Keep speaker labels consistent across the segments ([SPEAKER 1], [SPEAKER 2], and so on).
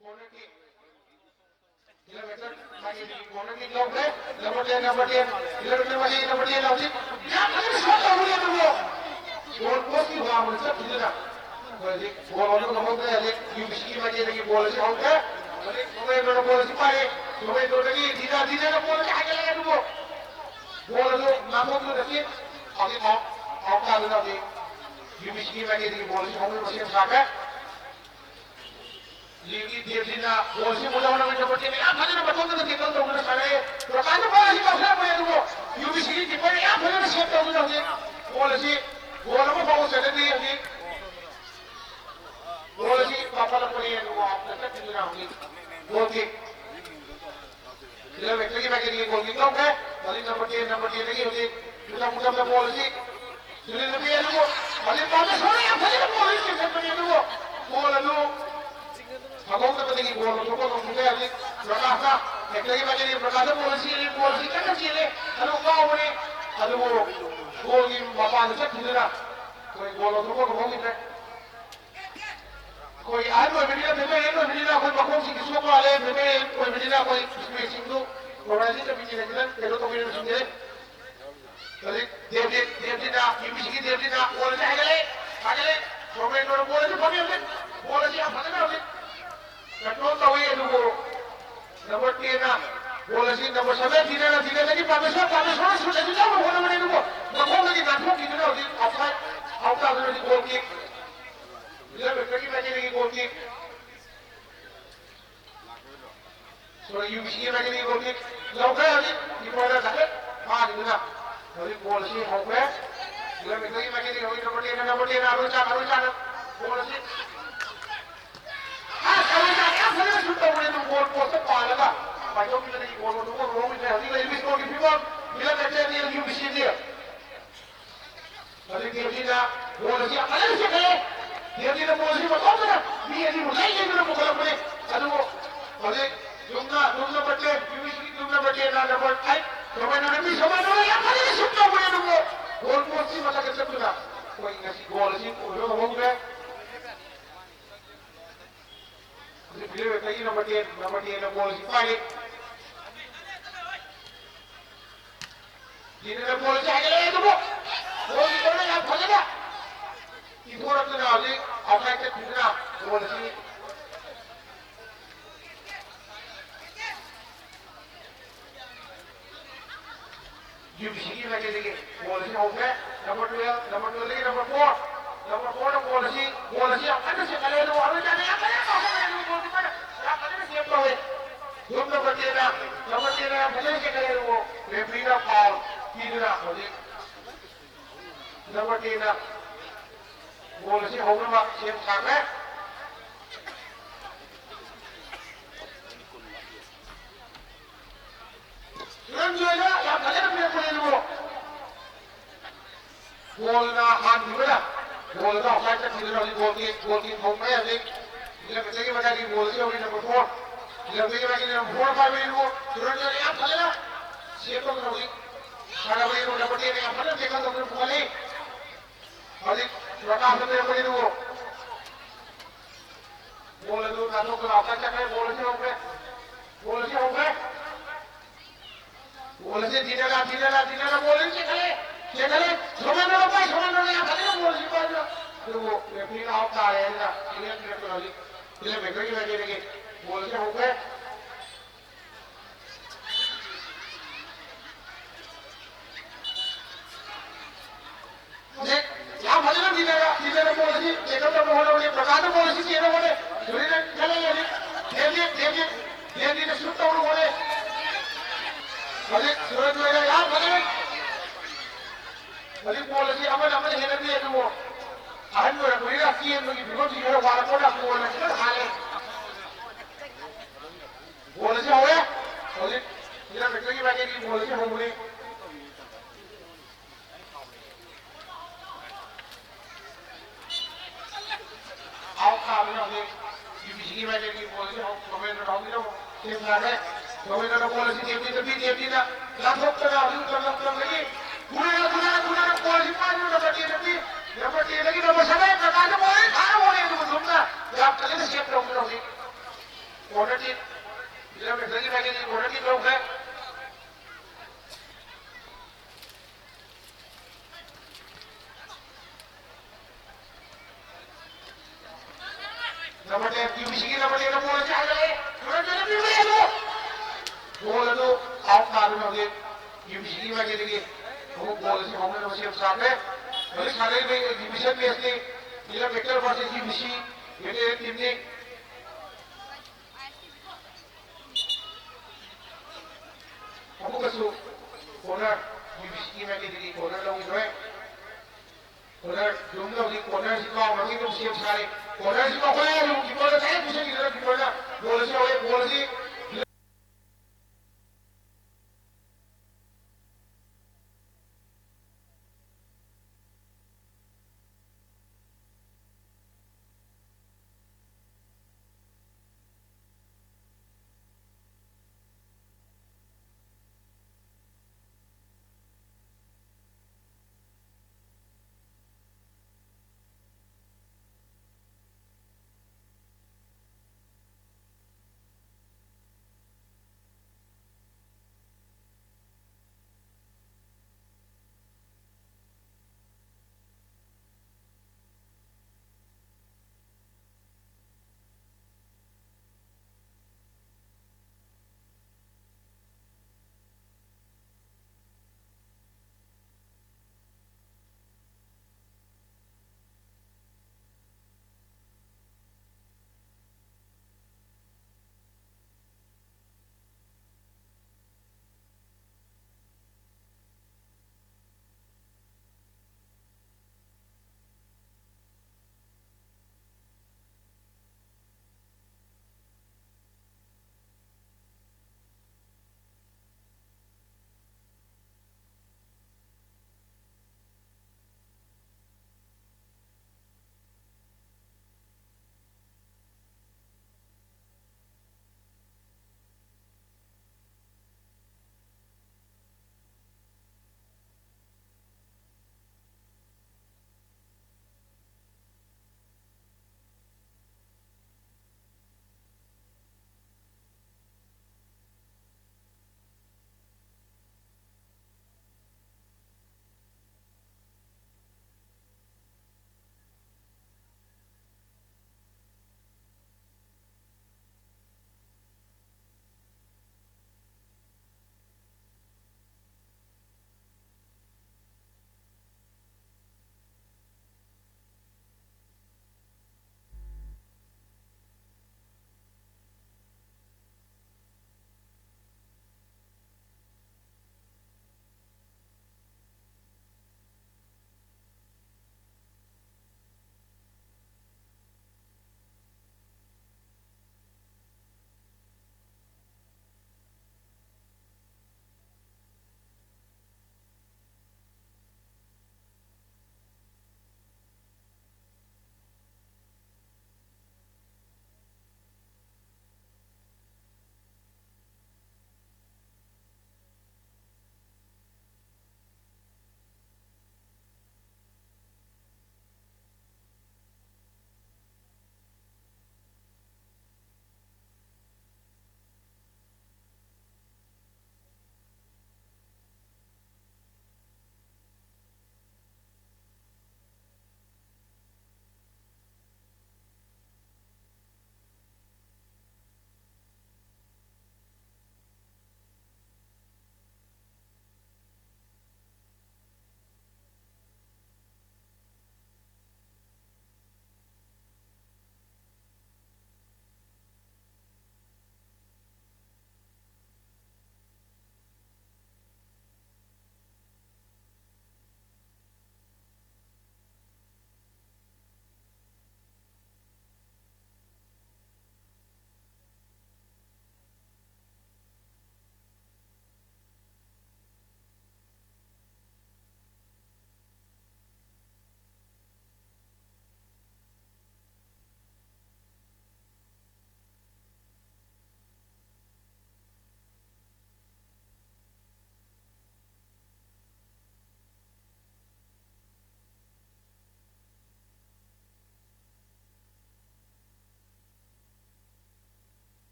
[SPEAKER 1] corner kick. 11 lagi di corner kick low play. Number 10, number 10. 11 lagi number 10 low kick. Ya, ini shot low dia tu. Goal post की वहाँ मुझे सब चीज़ ना. बोले goal वालों को नमक दे ले. UBC में लगी bola से out है. बोले तुम्हें दोनों bola से पाए. तुम्हें दोनों लगी धीरे धीरे ना bola से आगे लगा दो. Bola तो नमक तो देखिए. आगे out का लगा दे. UBC में लगी bola से out में बस ये Ligi Diabina, Bosi Mulana Metapotin, Apana Baton, the Titan of the Sare, Rapana Policy of Lapo, UBC, the very Apana Ship of the Policy, Volamo House, and Policy, Papa Poli and Walk, the Captain around it. Walking. You have a very walking okay, number 10, number 10, you have put up the policy. You need to be a little, but if I'm sorry, I'm telling the police, you Agong na pati gibuo ko ko kung kaya ni Prakasa eklagi ba ni Prakasa policy kan chile ano ka ore ano ko ni baba sa tinira koi bolo ko ko ngi ne koi ano medina medina ko ba ko si kisu ko ale medina ko spacing do organizing ka bini ne pero to bini sunde kali devdina UBC ki devdina bol agale somen no bol ji bani ne bol ji apane na Control the way to go. Number 10, policy number 7, dinner lagi Parmesan sudah juga mana mana itu. Macam lagi nanti kita ni outside lagi goal kick. Bila berkali lagi goal kick. So UBC lagi goal kick. Laukai lagi di mana dah? Itu na. Jadi policy hokme. Bila berkali lagi number 10 Aruncan policy. Saya sudah boleh tu gol post apa lagi? Macam kita ni gol tu gol ni hari ni lebih gol kita bila kita ni UBC dia. Jadi dia gol dia apa lagi sekali? Dia gol dia macam mana? Dia mulai dia bukan boleh. Aduh, boleh jumlah baca UBC jumlah baca number 5. Sama nama yang kali ni sudah boleh tu gol post ni macam kita tu lah. Kau ingat si gol ni orang ngomong dia. Bila lagi number 10 bola si Pagi. Ini nak bola si Agile itu bu. Bola si mana yang boleh dah? Itu orang tu nak ni, apa yang kita nak bola si. UBC lagi bola si okay. Number 12 lagi number 4. Number 4 bola si apa sih kalau itu orang jadi apa ya? Jom number 10 boleh kita lihat वो referee ना foul किधर होगी number 10 बोल से होगा ना same काम है तुरंत जो है ना या भले ना मेरे को वो बोल ना हाथ दिया बोल ना ऑफसाइड तक किधर होगी गोल की होगा या नहीं ये बच्चे की बता दी बोल से होगी number 4 Lebih lagi dalam 4-5 minit turun dari apa saja? Siapa yang tahu? Karena begini dapat ini apa saja kita tahu kembali. Balik berkah sampai yang begini dulu. Bola itu nato ke apa saja bola sih hombre. Bola sih tidak bola sih kali. Semua orang yang kali bola sih pada. Itu lebih awak dah ya. Ini yang kita tahu. Ini begini lagi. बोल से हो गए यहाँ भले ना दिलेगा बोल सी देखो तो बोलो ये प्रकार बोल सी ये बोले दूरी ने चले ये देवी ने सुनता हूँ बोले भले सूरज में यहाँ भले बोल सी हमें हेरे भी है तो वो आज वो कोई रास्ते है मुझे बिल्कुल ठीक है वाला कोड़ा बोलने के हाले बोले से हो गया बोले मेरा बेटे की बात है कि बोले से हो गई आओ काम ना हो UBC की बात है कि बोले से हो कमेंट डाउन दो सेम ना है कमेंट ना बोले से देवती ना लाखों का आदमी करना लगी पूरा बोले से पांच मिनट बची नंबर 3 लगी नंबर 7 प्रकार बोले खाना बोले तुम ना आप कल से shape down corner team. Bila lagi bagi di corner team लोग हैं. Number 10, UBC number 10 na bola siya ay. Corner team na pinili. Bola to out मालूम होगी. UBC में गिरेगी. वो bola से हमने नमस्ते अब साथ में. बल्कि सारे में division में ऐसे bila Vector versus UBC ये टीम ने हमको कसो corner UBC में गिरेगी corner लोग जो है corner जो लोग ये corner सिखाओ मगर ये नमस्ते अब सारे corner सिखाओ कोई है लोग कितना चाहिए पूछे कितना कितना bola से होए bola से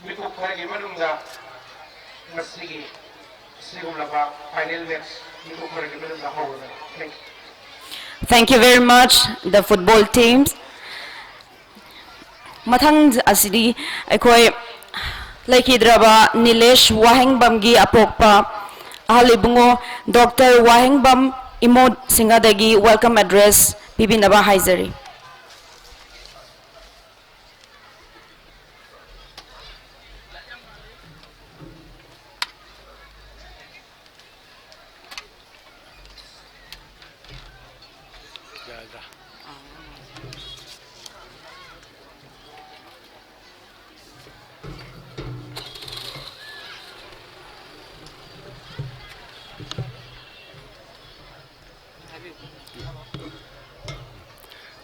[SPEAKER 1] ꯃꯤꯀꯨꯞ ꯈꯔꯒꯤ ꯃꯅꯨꯡꯗ ꯉꯁꯤꯒꯤ ꯁꯤꯒꯨꯝꯂꯕ ꯐꯥꯏꯅꯦꯜ ꯃꯦꯠꯆ ꯃꯤꯀꯨꯞ ꯈꯔꯒꯤ ꯃꯅꯨꯡꯗ ꯍꯧꯔꯒꯅꯤ.
[SPEAKER 2] Thank you very much, the football teams. Mathang asidi aikoi laikhidraba Nilesh Wahengbamgi apokpa ahalibungo Dr. Wahengbam Imod Singadagi welcome address pibinaba haizari.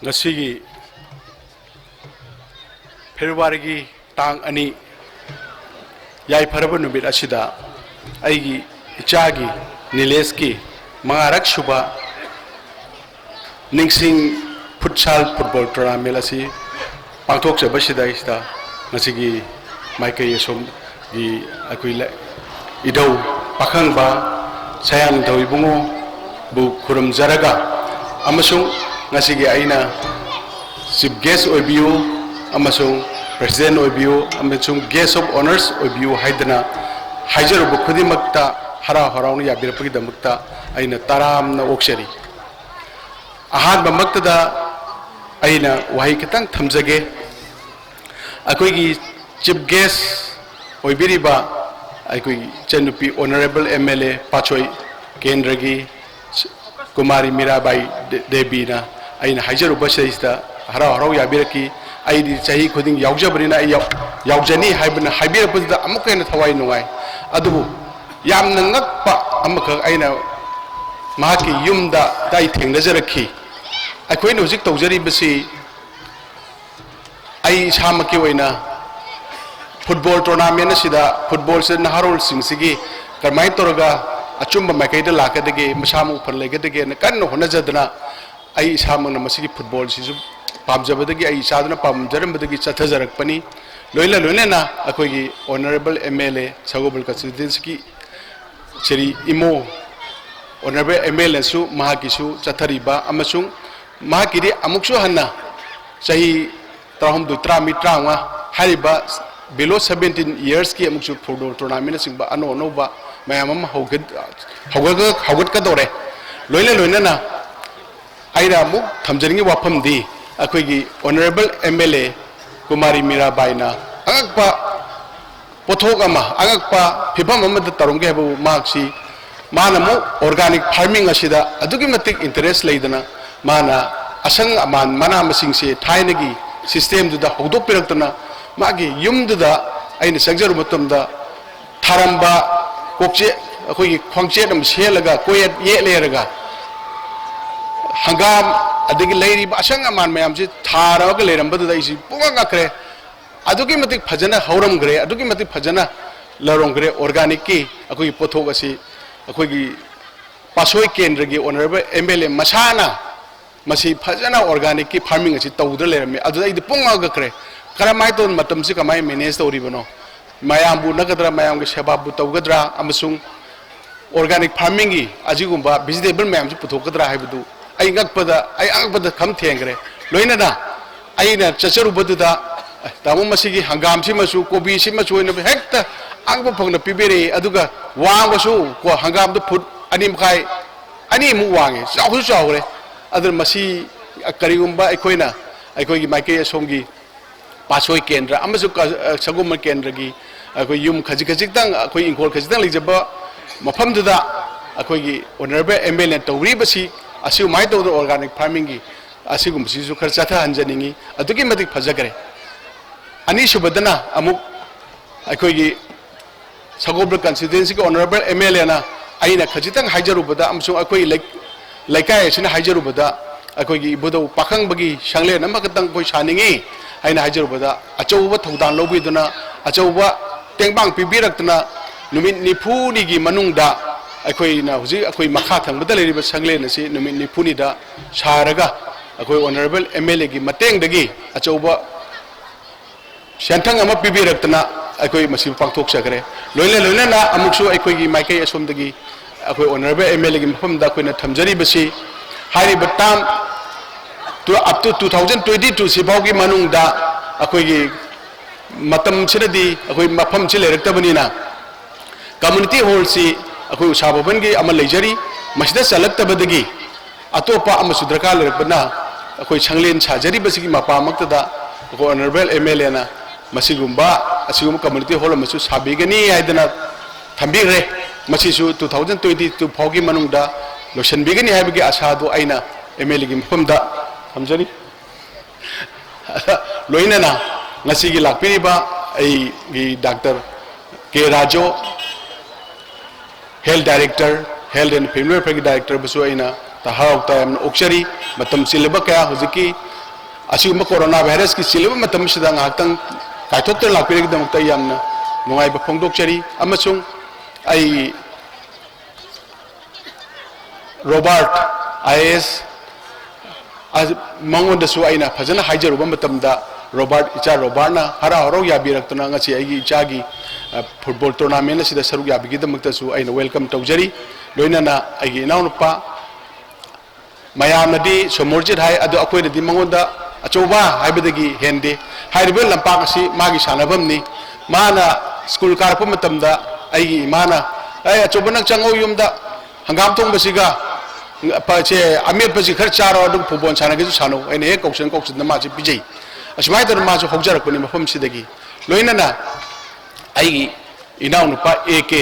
[SPEAKER 3] Ngasigi February tang ani yai pharabu numit asida aigi ichagi Nileski mangarak shuba ningsing futsal football tournament asi pangthok jabasida ista ngasigi maikai som gi akui la idau pakhang ba sayang doi bungo bu khurum jaraga amasung ngasigi aina chief guest obiu amasung president obiu amasung guest of honors obiu haidana haijaru bukhudi makta hara haraun ya birpagi damakta aina taram na okshari ahan bamakta da aina wahi kitang thamjage akoi gi chief guest oibiriba akoi chenupi honorable MLA Pachoi Kendragi Kumari Mirabai Debina aina haijaru basista hara harau ya biraki aidi chahi khuding yaujabrina yaujani haibna haibirapda amukena thawai nungai adubu yamna ngakpa amaka aina mahaki yumda dai thengnajarakhi akoina hujik tawjari basi ai samaki oina football tournament sida football se naharol singsigi karmai toraga achumba makaida lakadege masamu phallegedege na kan honajadna ai samang masigi football sisu pamjabadagi ai sadna pamjaram chathajarak pani loila na akoigi honorable MLA Sagobal constituency Sri Imo honorable MLA su mahakisu chathariba amasung mahakiri amuksu hanna sahi trahum du trami tranga hariba below 17 years ki amuksu football tournament singba ano ba mayamam hawgat ka dore loila na aira mu thamjaringi wafam di akoigi honorable MLA Kumari Mirabai na angakpa pothok ama angakpa phibam amada tarungge habu maksi mana mu organic farming asida adugi matik interest leidana mana asang aman mana masing se thainagi system du da hodok piraktana magi yum du da aina sagjaru matamda tharamba kokche akoigi khwangche dam selaga koyet ye leraga hangam adigi leiri asang aman mayam si tharaga lerambadu da isi punga ngakre adugi matik phajana hauram gre adugi matik phajana larong gre organic ki akoi pothok asi akoi pasoi kendragi honorable MLA masana masi phajana organic ki farming asi tawdra lerame adu ai punga gakre karamai ton matam si kamai manage tori bano mayam bu nagadra mayam ge sebabu tawgadra amasung organic farming gi ajigumba vegetable mayam si puthokadra haibudu ai angakpada kham thengre loina na aina chacharu baduda tamu masigi hangam si masu kobi si masu ina hekta angba phangna pibere aduga wangbasu ko hangam du phut anim khai ani mu wange chahu chawre adur masi karigumba ekoina ekoigi maike somgi pasoi kendra amasu sagum kendra gi akoi yum khaji khaji tang akoi ingkol khaji tang lijaba mafam duda akoigi honorable MLA tawri basi asiu mai to organic farming gi asigum sisu kharcha tha hanjaningi adugi madik phajagre ani subadana amuk akoigi Sagobal constituency ki honorable MLA na aina khajitang haijaru bada amsung akoi laikai sina haijaru bada akoigi bodo pakhang bagi sangle nama katang koi saningi aina haijaru bada achauba thogdan lobiduna achauba tengbang pibirakna numit nipuni gi manungda akoi na huji akoi makha thangba leriba sangle na si numit nipuni da saraga akoi honorable MLA gi mateng dagi achauba sentang ama pibirakna ꯑꯩꯈꯣꯏ ꯃꯁꯤ ꯄꯥꯡꯊꯣꯛꯆꯈ꯭ꯔꯦ ꯂꯣꯏꯅꯅ ꯑꯃꯨꯛꯁꯨ ꯑꯩꯈꯣꯏꯒꯤ ꯃꯥꯏꯀꯩ ꯑꯁꯣꯝꯗꯒꯤ ꯑꯩꯈꯣꯏ honourable MLAꯒꯤ ꯃꯐꯝꯗ ꯑꯩꯈꯣꯏꯅ ꯊꯝꯖꯔꯤꯕꯁꯤ ꯍꯥꯏꯔꯤꯕ ꯇꯥꯝ up to 2022 सिफावगी मनुंगदा अखोई मतम सिरदी अखोई मफम से लेरक्तबनीना कम्युनिटी हॉल से अखोई उसाबन की अमल लेजरी मसिदा चलक्तबदगी अतोपा अमसु दरकार लेरक्पना अखोई छंगलेन साजरी बसिगी मपामक्तदा अखोई ऑनरेबल MLA ना मसिगुम्बा असिगुम कम्युनिटी हॉल अमसु साबिगनी हाइदना थंबिग्रे मसिसु 2022 फावगी मनुंगदा लोशनबिगनी हाइबगी आशादो आइना MLA की मफमदा हमजरी लोइनना ngasi gi lakpiriba ai gi Dr. K Rajo health director health and family welfare director basu aina ta harau ta am okchari matam silba kaya hojiki asuma corona virus ki silba matam sida ngakang kaithok ter lakpiri gi damakta yamna nungai ba phongdokchari amasung ai Robert IAS मंगोंदसु आइना फजना हाइजरुबा मतमदा Robert इचा Robert ना हरा हरो याबिरक्तना ngasi आइगी इचागी football tournament सिदा सरुक याबिगिदमक्तसु आइना welcome तौजरी लोइनना आइगी इनाउनुपा मयामनदी Somorjit हाय अदो अखोइनदी मंगोंदा अचौबा हाइबदगी हेंदे हाइरिबे लंपाक असि मागी सानबमनी माना स्कूल कारप मतमदा आइगी माना ay अचौबा नंग चंगौ युमदा हंगाम थोंबसिगा पाचे अमीर पसी खर चारो अदुम फुटबॉल सानगे सानो आइने हे कौशन माजे पिजै असमाय तर माजो हौजरकपनि मफम सिदगी लोइनना आइगी इनाउनुपा AK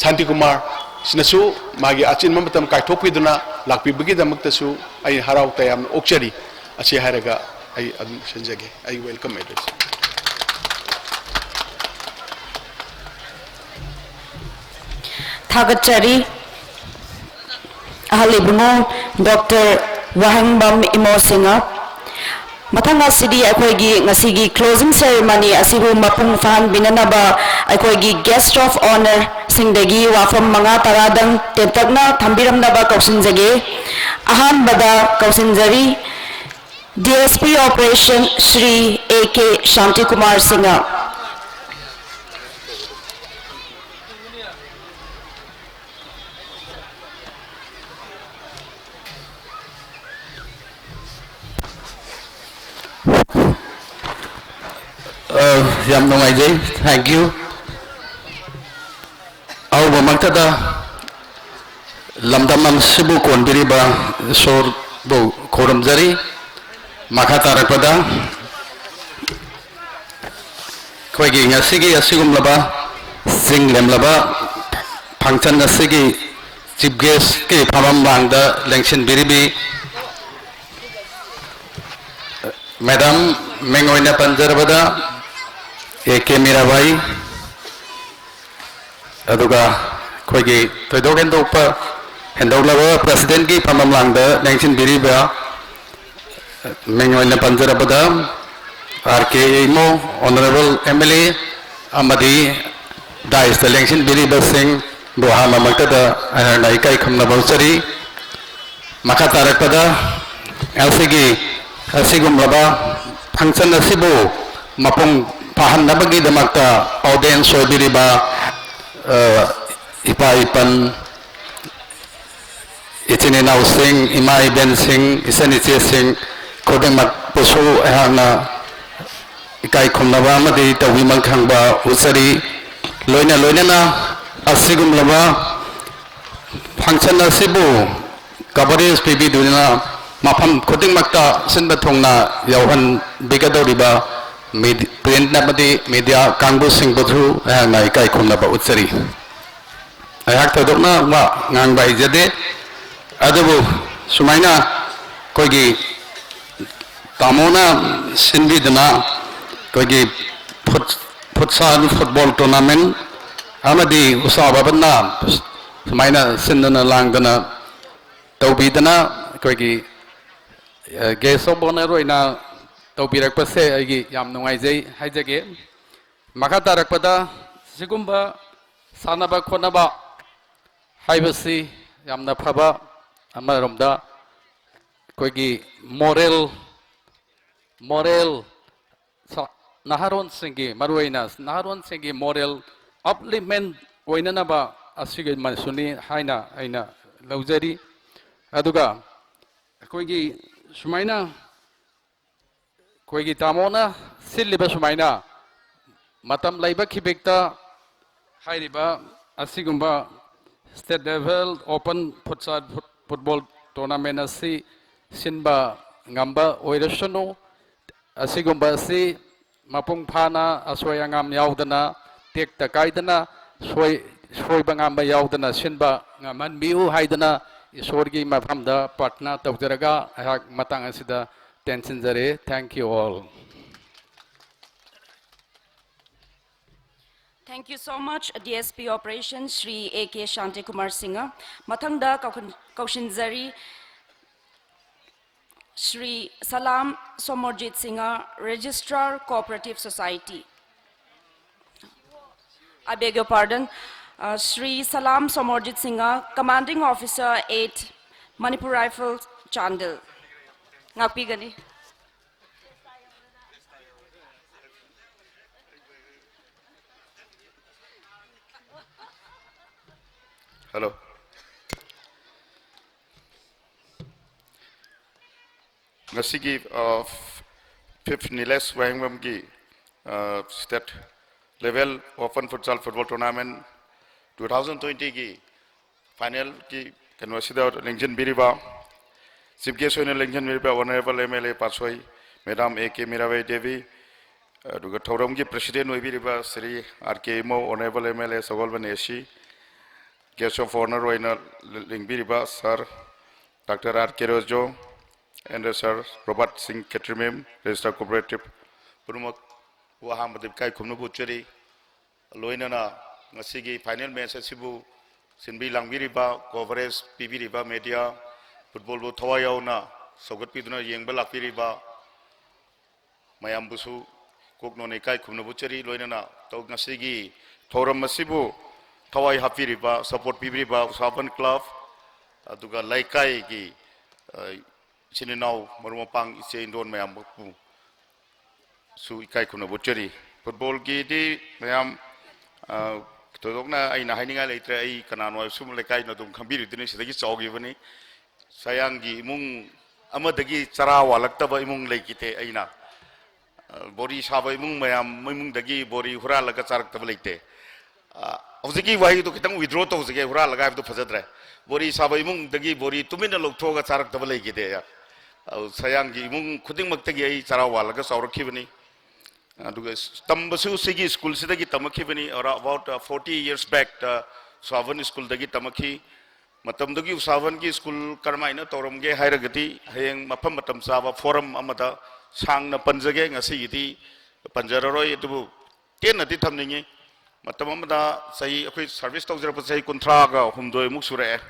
[SPEAKER 3] शांति कुमार सिनसु मागी अचिन ममतम काइथोपिदुना लाकपिबगी दमक्तसु आई हराव तयाम ओक्चरी असे हारगा आई अदुम संजगे आई वेलकम एड्रेस
[SPEAKER 2] थागतचरी अहलिबुंगो डॉक्टर वाहंगबम इमोसिंगा मथंग असिदी अखोइगी ngasiगी क्लोजिंग सेरेमनी असिबु मपुंग फान बिननबा अखोइगी गेस्ट ऑफ ऑनर सिंगदगी वाफम मंगा तरादंग तेतकना थंबिरमनबा कौसिनजगे अहानबदा कौसिनजरी DSP operation Shri AK Shanti Kumar Singh
[SPEAKER 4] yam nungai jai thank you au bamaktada lamdamam sibu kondiriba sor bo khoramjari makha tarakpada khoigi ngasigi asigumlaba singlemlaba function ngasigi chief guest ke phamam bangda lengsin biribi madam mengoina panjarabada AK Mirabai aduga khoigi thoidok endokpa hendolaba president ki pamamlangda lengsin biriba mengoina panjarabada RK Imo honorable MLA amadi dais the lengsin biriba singh dohama maktada anai kai khamna bauchari makha tarakpada LCG asigumlaba function asibu mapung pahan nabagi damakta audience sobiriba ipa ipan itini nau sing imai ben sing isani che sing kodeng mat posu ehana ikai khumnaba amadi tawi mangkhangba usari loina na asigum laba function asibu coverage pb dunina mafam kodeng makta sinba thongna yauhan bigadoriba print namadi media kangbu sing bodhu na ikai khumna ba utsari ayak todokna wa ngang bai jade adubu sumaina koigi tamona sinbi dana koigi futsal football tournament amadi usababna sumaina sindana langdana tawbidana koigi geso boneroina तौबीरक्पसे आइगी याम नुंगाइजै हाइजगे मखा तारक्पदा सिगुम्बा सानबा खोनबा हाइबसी यामना फबा अमरमदा कोइगी moral naharon singi maruina naharon singi moral upliftment oinanaba asigi mansuni haina aina laujari aduga koigi sumaina koigi tamona silliba sumaina matam laiba khibekta hairiba asigumba state level open futsal football tournament asi sinba ngamba oirasano asigumba asi mapung phana asoi angam yaudana tekta kaidana soi bangamba yaudana sinba ngaman biu haidana isorgi mapamda partna tawjaraga hak matang asida tension jare. Thank you all.
[SPEAKER 2] Thank you so much, DSP Operations Shri A.K. Shanti Kumar Singha. Mathangda Kaushinzari Shri Salam Somorjit Singha, Registrar Cooperative Society. I beg your pardon. Shri Salam Somorjit Singha, Commanding Officer 8, Manipur Rifles, Chandil. Ngakpigani.
[SPEAKER 5] Hello. Ngasigi fifth Niles Wahingbamgi state level open futsal football tournament 2020 ki final ki kanwasida Lengjan Biriba chief guest hoina Lengjan Biriba honorable MLA Pasoi Madam A.K. Mirabai Devi duga thauram ki president oibiriba Sri R.K. Mo honorable MLA Sagolban Eshi guest of honor hoina Lengbiriba Sir Dr. R.K. Rojo and Sir Robert Singh Ketrimem, Registered Cooperative, Purumak, Waham Kai Kumnubucheri, Loinana, Nasigi, final match Sibu, Sinbi Langviriba, coverage, Pibiriba, media, football Tawayona, Sogot Piduna, Yangbala Piriba, Mayambusu, Kokno Kai Kumnubucheri, Loinana, Tog Nasigi, Toram Masibu, Tawai Hapiriba, support Pibiriba, Saban Club, Aduga Laikai. Sininaw marumapang ise indon mayam pu su ikai kuna bocheri football gi di mayam todokna ai na haininga leitre ai kanano sum lekai na dum khambiri dini sidagi chawgi bani sayangi imung amadagi chara walaktaba imung leikite aina bori sabai imung mayam imung dagi bori hura laga charak tab leite hojiki wahi to kitang withdraw to hojike hura laga to phajadre bori sabai imung dagi bori tumina lokthoga charak tab leikite ya Sayangi imung kuding magtagi ay charawalaga saurakibani aduga tambasu sigi school sidagi tamakibani about 40 years back Savan school dagi tamaki matamdagi Savan ki school karmaina toramge hairagati hayang mapam matam saba forum amata sangna panjage ngasi iti panjararoi itu tenati thamningi matam amada sai akoi service tawjara sai kontraga humdoi muksure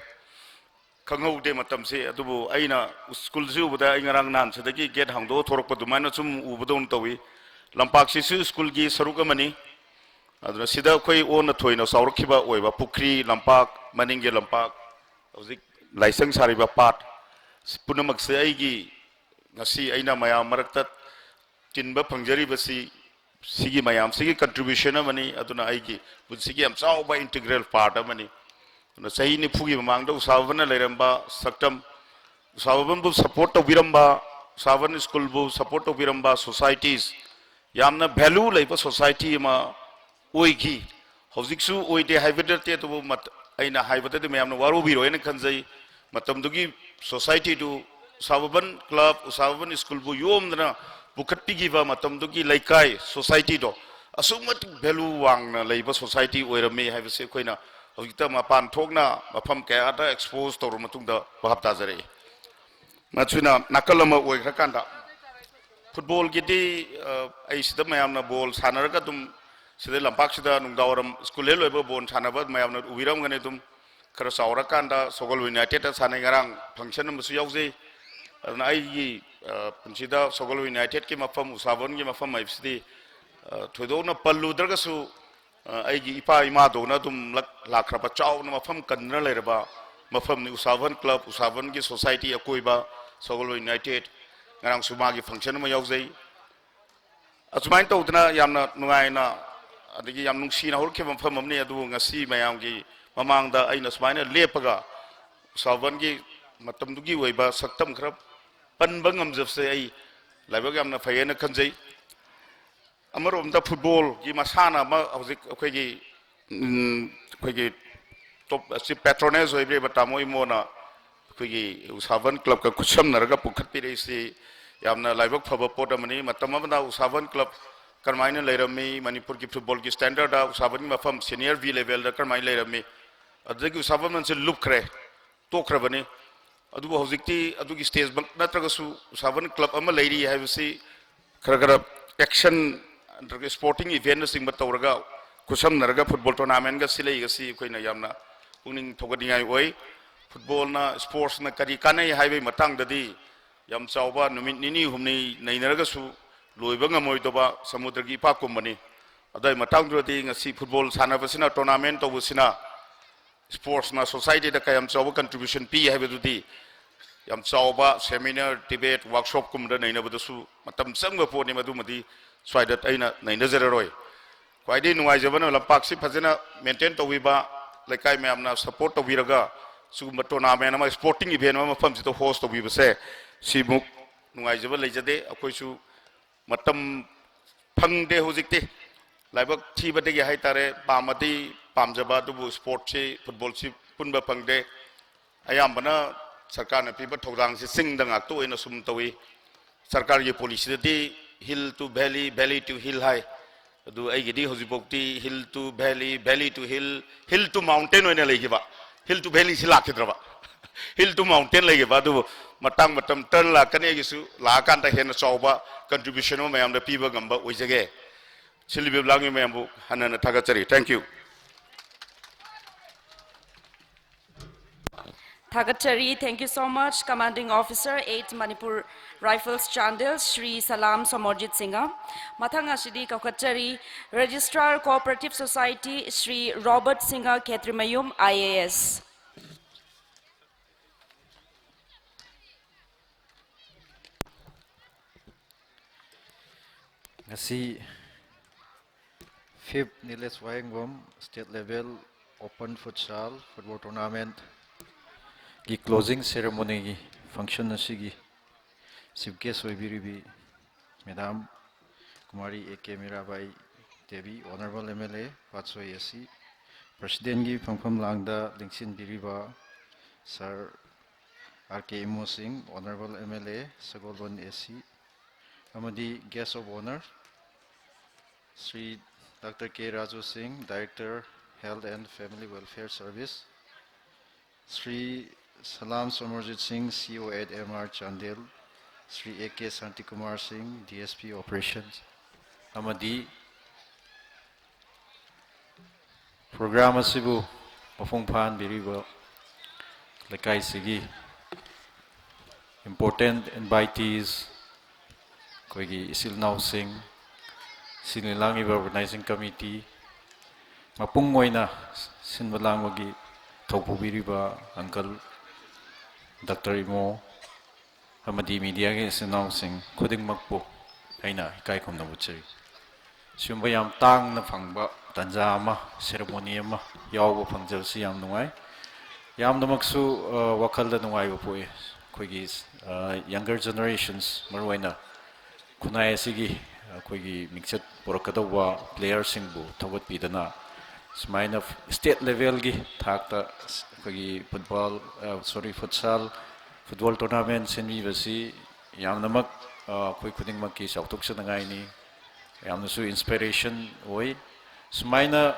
[SPEAKER 5] Kangau de matam se adubu aina school zu buda ingarang nan sedagi get hangdo thorok padumana sum ubudon tawi lampak si school gi sarukamani aduna sida khoi on thoina saurkhiba oiba pukri lampak maninge lampak hojik laisang sariba pat punamak se aigi ngasi aina mayam marakta tinba phangjari basi sigi mayam sigi contribution amani aduna aigi sigi am chauba integral part amani Sahi ni pugi memangdo Savan leramba saktam Savan bu support to biramba Savan school bu support to biramba societies yamna value like society ma oiki hojiksu oite haibadate to mat aina haibadate me amna waru biro ena kanjai matam dugi society to Savan club Savan school bu yomna bukatti giva matam dugi laikai society do asumat value wang na leiba society oirame haibase koina Kita mapan thokna mafam kaya ada expose to matungda bahap tajare machuna nakalama oi khakanda football gidi ai sida mayamna ball sanaraga tum sida lampak sida nungdawaram school le loiba bon sanaba mayamna ubiram gane tum khara saura kanda Sogol United sanai garang function musu yauje na ai sida Sogol United ki mafam Usabon ki mafam ifsidi thodona pallu darga su aigi ipa ima dona dum lakraba chaw na mafam kanna lerba mafam ni Usavan club Usavan ki society akoiba Sogol United ngarang suma ki function ma yaujai ꯑꯁꯨꯃꯥꯏꯅ ꯇꯧꯗꯅ ꯌꯥꯝꯅ ꯅꯨꯡꯉꯥꯏꯅ ꯑꯗꯒꯤ ꯌꯥꯝ ꯅꯨꯡꯁꯤꯅ ꯍꯧꯔꯛꯈꯤꯕ ꯃꯐꯝ ꯑꯃꯅꯤ ꯑꯗꯨꯕꯨ ꯉꯁꯤ ꯃꯌꯥꯝꯒꯤ ꯃꯃꯥꯡꯗ ꯑꯩꯅ ꯁꯨꯃꯥꯏꯅ ꯂꯦꯞꯄꯒ ꯎꯁꯥꯕꯟꯒꯤ ꯃꯇꯝꯗꯨꯒꯤ ꯑꯣꯏꯕ ꯁꯛꯇꯝ ꯈꯔ ꯄꯟꯕ ꯉꯝꯖꯕꯁꯦ ꯑꯩ ꯂꯥꯏꯕꯛ ꯌꯥꯝꯅ ꯐꯩꯌꯦꯅ ꯈꯟꯖꯩ ꯑꯃꯔꯣꯝꯗ ꯐꯨꯠꯕꯣꯜꯒꯤ ꯃꯁꯥꯟꯅ ꯑꯃ ꯍꯧꯖꯤꯛ ꯑꯩꯈꯣꯏꯒꯤ ꯇꯣꯞ ꯆꯤꯞ ꯄꯦꯇ꯭ꯔꯣꯅꯦꯖ ꯑꯣꯏꯕꯤꯔꯤꯕ ꯇꯥꯃꯣ ꯏꯃꯣꯅ ꯑꯩꯈꯣꯏꯒꯤ ꯎꯁꯥꯕꯟ ꯀ꯭ꯂꯕꯀ ꯈꯨꯠꯁꯝꯅꯔꯒ ꯄꯨꯈꯠꯄꯤꯔꯛꯏꯁꯤ ꯌꯥꯝꯅ ꯂꯥꯏꯕꯛ ꯐꯕ ꯄꯣꯠ ꯑꯃꯅꯤ ꯃꯇꯝ ꯑꯃꯗ ꯎꯁꯥꯕꯟ ꯀ꯭ꯂꯕ ꯀꯔꯝꯍꯥꯏꯅ ꯂꯩꯔꯝꯃꯤ ꯃꯅꯤꯄꯨꯔꯒꯤ ꯐꯨꯠꯕꯣꯜꯒꯤ ꯁ꯭ꯇꯦꯟꯗꯔꯗ ꯎꯁꯥꯕꯟꯒꯤ ꯃꯐꯝ ꯁꯤꯅꯤꯌꯔ ꯕꯤ ꯂꯦꯚꯦꯜꯗ ꯀꯔꯝꯍꯥꯏꯅ ꯂꯩꯔꯝꯃꯤ ꯑꯗꯨꯗꯒꯤ ꯎꯁꯥꯕꯟꯁꯤ ꯂꯨꯞꯈ꯭ꯔꯦ ꯇꯣꯛꯈ꯭ꯔꯕꯅꯤ ꯑꯗꯨꯕꯨ ꯍꯧꯖꯤꯛꯇꯤ ꯑꯗꯨꯒꯤ ꯁ꯭ꯇꯦꯖꯃꯛ ꯅꯠꯇ꯭ꯔꯒꯁꯨ ꯎꯁꯥꯕꯟ ꯀ꯭ꯂꯕ ꯑꯃ ꯂꯩꯔꯤ ꯍꯥꯏꯕꯁꯤ ꯈꯔ ꯑꯦꯛꯁꯟ ꯅꯠꯇ꯭ꯔꯒ ꯁ꯭ꯄꯣꯔटिꯡ ꯏꯚꯦꯟꯠꯅꯆꯤꯡꯕ ꯇꯧꯔꯒ ꯈꯨꯠꯁꯝꯅꯔꯒ ꯐꯨꯠꯕꯣꯜ ꯇꯣꯔꯅꯥꯃꯦꯟꯠꯒ ꯁꯤꯜꯂꯛꯏꯒꯁꯤ ꯑꯩꯈꯣꯏꯅ ꯌꯥꯝꯅ ꯄꯨꯛꯅꯤꯡ ꯊꯧꯒꯠꯅꯤꯡꯉꯥꯏ ꯑꯣꯏ ꯐꯨꯠꯕꯣꯜꯅ ꯁ꯭ꯄꯣꯔꯠꯁꯅ ꯀꯔꯤ ꯀꯥꯟꯅꯩ ꯍꯥꯏꯕꯒꯤ ꯃꯇꯥꯡꯗꯗꯤ ꯌꯥꯝ ꯆꯥꯎꯕ ꯅꯨꯃꯤꯠ ꯅꯤꯅꯤ ꯍꯨꯝꯅꯤ ꯅꯩꯅꯔꯒꯁꯨ ꯂꯣꯏꯕ ꯉꯝꯃꯣꯏꯗꯕ ꯁꯃꯨꯗ꯭ꯔꯒꯤ ꯏꯄꯥꯛꯀꯨꯝꯕꯅꯤ ꯑꯗꯨꯒꯤ ꯃꯇꯥꯡꯗꯨꯗꯤ ꯉꯁꯤ ꯐꯨꯠꯕꯣꯜ ꯁꯥꯟꯅꯕꯁꯤꯅ ꯇꯣꯔꯅꯥꯃꯦꯟꯠ ꯇꯧꯕꯁꯤꯅ ꯁ꯭ꯄꯣꯔꯠꯁꯅ ꯁꯣꯁꯥꯏꯇꯤꯗ ꯀꯌꯥꯝ ꯆꯥꯎꯕ ꯀꯟꯇ꯭ꯔꯤꯕ꯭ꯌꯨꯁꯟ ꯄꯤ ꯍꯥꯏꯕꯗꯨꯗꯤ ꯌꯥꯝ ꯆꯥꯎꯕ ꯁꯦꯃꯤꯅꯥꯔ ꯗꯤꯕꯦꯠ ꯋꯥꯔꯛꯁꯣꯞꯀꯨꯝꯕꯗ ꯅꯩꯅꯕꯗꯁꯨ ꯃꯇꯝ ꯆꯪꯕ ꯄꯣꯠꯅꯤ ꯃꯗꯨꯃꯗꯤ ꯁ꯭ꯋꯥꯏꯗ ꯑꯩꯅ ꯅꯩꯅꯖꯔꯔꯣꯏ ꯈ꯭ꯋꯥꯏꯗꯒꯤ ꯅꯨꯡꯉꯥꯏꯖꯕꯅ ꯂꯝꯄꯥꯛꯁꯤ ꯐꯖꯅ ꯃꯦꯟꯇꯦꯟ ꯇꯧꯕꯤꯕ ꯂꯩꯀꯥꯏ ꯃꯌꯥꯝꯅ ꯁꯄꯣꯔꯠ ꯇꯧꯕꯤꯔꯒ ꯁꯤꯒꯨꯝꯕ ꯇꯣꯔꯅꯥꯃꯦꯟꯠ ꯑꯃ ꯁ꯭ꯄꯣꯔटिꯡ ꯏꯚꯦꯟꯠ ꯑꯃ ꯃꯐꯝꯁꯤꯗ ꯍꯣꯁ ꯇꯧꯕꯤꯕꯁꯦ ꯁꯤꯃꯨꯛ ꯅꯨꯡꯉꯥꯏꯖꯕ ꯂꯩꯖꯗꯦ ꯑꯩꯈꯣꯏꯁꯨ ꯃꯇꯝ ꯐꯪꯗꯦ ꯍꯧꯖꯤꯛꯇꯤ ꯂꯥꯏꯕꯛ ꯊꯤꯕꯗꯒꯤ ꯍꯥꯏꯇꯥꯔꯦ ꯄꯥꯝꯃꯗꯤ ꯄꯥꯝꯖꯕ ꯑꯗꯨꯕꯨ ꯁ꯭ꯄꯣꯔꯠꯁꯤ ꯐꯨꯠꯕꯣꯜꯁꯤ ꯄꯨꯟꯕ ꯐꯪꯗꯦ ꯑꯌꯥꯝꯕꯅ ꯁꯔꯀꯥꯔꯅ ꯄꯤꯕ ꯊꯧꯗꯥꯡꯁꯤ ꯆꯤꯡꯗ ꯉꯥꯛꯇ ꯑꯣꯏꯅ ꯁꯨꯝ ꯇꯧꯏ ꯁꯔꯀꯥꯔꯒꯤ ꯄꯣꯂꯤꯁꯤꯗꯗꯤ hill to valley valley to hill ꯍꯥꯏ ꯑꯗꯨ ꯑꯩꯒꯤꯗꯤ ꯍꯧꯖꯤꯛꯐꯥꯎꯗꯤ hill to valley valley to hill to mountain ꯑꯣꯏꯅ ꯂꯩꯈꯤꯕ ꯍꯤꯜ ꯇꯨ ꯚꯦꯂꯤꯁꯤ ꯂꯥꯛꯈꯤꯗ꯭ꯔꯕ ꯍꯤꯜ ꯇꯨ ꯃꯥꯎꯟꯇꯦꯟ ꯂꯩꯈꯤꯕ ꯑꯗꯨꯕꯨ ꯃꯇꯥꯡ ꯃꯇꯝ ꯇꯔꯟ ꯂꯥꯛꯀꯅꯤ ꯑꯩꯒꯤꯁꯨ ꯂꯥꯛꯑꯀꯥꯟꯗ ꯍꯦꯟꯅ ꯆꯥꯎꯕ ꯀꯟꯇ꯭ꯔꯤꯕ꯭ꯌꯨꯁꯟ ꯑꯃ ꯃꯌꯥꯝꯗ ꯄꯤꯕ ꯉꯝꯕ ꯑꯣꯏꯖꯒꯦ ꯁꯤꯜꯂꯤꯕ ꯂꯥꯡꯉꯤ ꯃꯌꯥꯝꯕꯨ ꯍꯟꯅ ꯊꯥꯒꯠꯆꯔꯤ thank you
[SPEAKER 2] Thagachari, thank you so much, Commanding Officer, 8 Manipur Rifles Chandel, Shri Salam Somorjit Singha. Mathanga Shidi Kakachari, Registrar Cooperative Society, Shri Robert Singha Ketrimayum, IAS.
[SPEAKER 6] Ngasi 5th Nilesh Wayangbom State Level Open Futsal Football Tournament की closing ceremony की function नसीगी chief guest ओइबिरिबी Madam Kumari A.K. Mirabai Devi Honorable MLA Patsoi AC President की फंगफम Langda लिंक्सिन बिरिबा Sir R.K. Imo Singh Honorable MLA Sagolban AC Amadi Guest of Honor Sri Dr. K. Raju Singh Director Health and Family Welfare Service Sri Salam Somorjit Singh, CO at MR Chandel, Sri A.K. Santikumar Singh, DSP Operations. Amadi Program Asibu Mafungpan Biriba Lekai Sigi Important invitees Koigi Isil Nau Singh Sinilangi Organizing Committee Mapungoina Sinbalangwagi Topu Biriba Uncle Dr. Imo Amadi Media is announcing Kuding Makpo Aina Kai Komna Butcheri. Sumbayam Tang na Fangba Tanzama Ceremoniama Yawa Pangel Siam Nuai Yam the Maksu Wakala Nuai Poe Quigis younger generations Marwena Kunai Sigi Quigi Mixed Porokadawa Player Singbu Tawat Pidana Smine of state level gi thakta kogi football futsal football tournament senbi basi yamnamak koi khuding mak ki sautuk sa ngai ni yamnasu inspiration oi smaina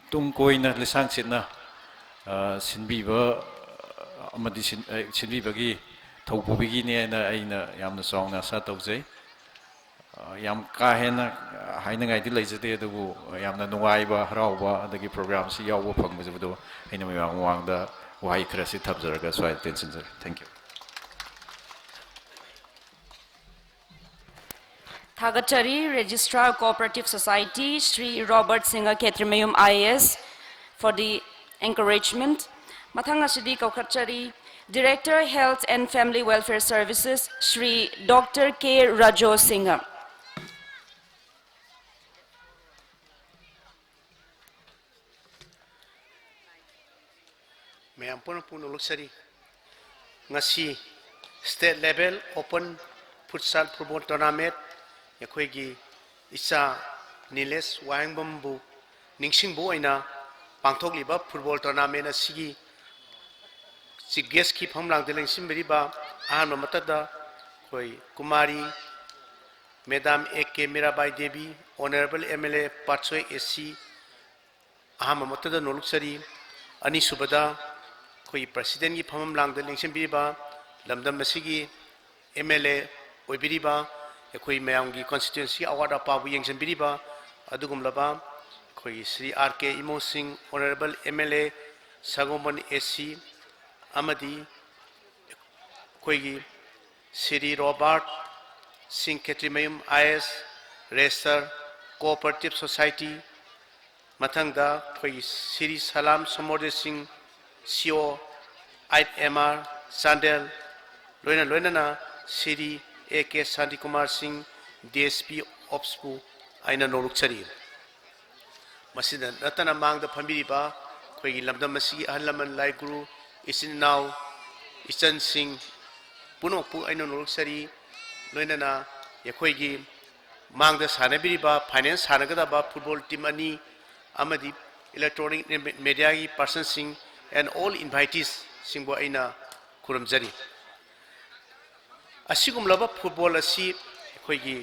[SPEAKER 6] tung koi na lisang sitna sinbi ba amadi sinbi bagi thaupu bigi ne na aina yamna song na sa taujai yam ka hena haina ngai di leijate adubu yamna nuaiba harauba adagi program si yawo phangmajabdo haina mayang wangda wai krasi thabjaraga so attention sir thank you
[SPEAKER 2] Thagachari, Registrar Cooperative Society, Shri Robert Singha Ketrimayum IAS for the encouragement. Mathanga Shidi Kakachari, Director Health and Family Welfare Services, Shri Dr. K. Rajo Singha.
[SPEAKER 1] mayam pun luksari ngasi state level open futsal football tournament yakoi gi isa Niles Wahangbam bu ningsing bu aina pangthok liba football tournament asigi si guest ki phamlang de lengsim beri ba ahma matada koi Kumari Madam A.K. Mirabai Devi Honorable MLA Patsoi SC ahma matada noluksari ani subada koi president ki phamam lang de lengsim beri ba lamdam asigi MLA oibiri ba yakoi mayam gi constituency award pa bu yengsim beri ba adugum laba koi Sri R.K. Imo Singh Honorable MLA Sagomban SC amadi koi Sri Robert Singh Ketrimayum IS Register Cooperative Society mathangda koi Sri Salam Samode Singh CO 8MR Sandel loina na Sri A.K. Sandy Kumar Singh DSP Opspu aina noruk chari masida natana mangda phambiri ba koi lamdam masi ahlaman lai guru isin now Ishan Singh punokpu aina noruk chari loina na yakoi gi mangda sanabiri ba finance sanagada ba football team ani amadi electronic media gi person sing and all invitees singbo aina kuram jari asigum laba football asi koi gi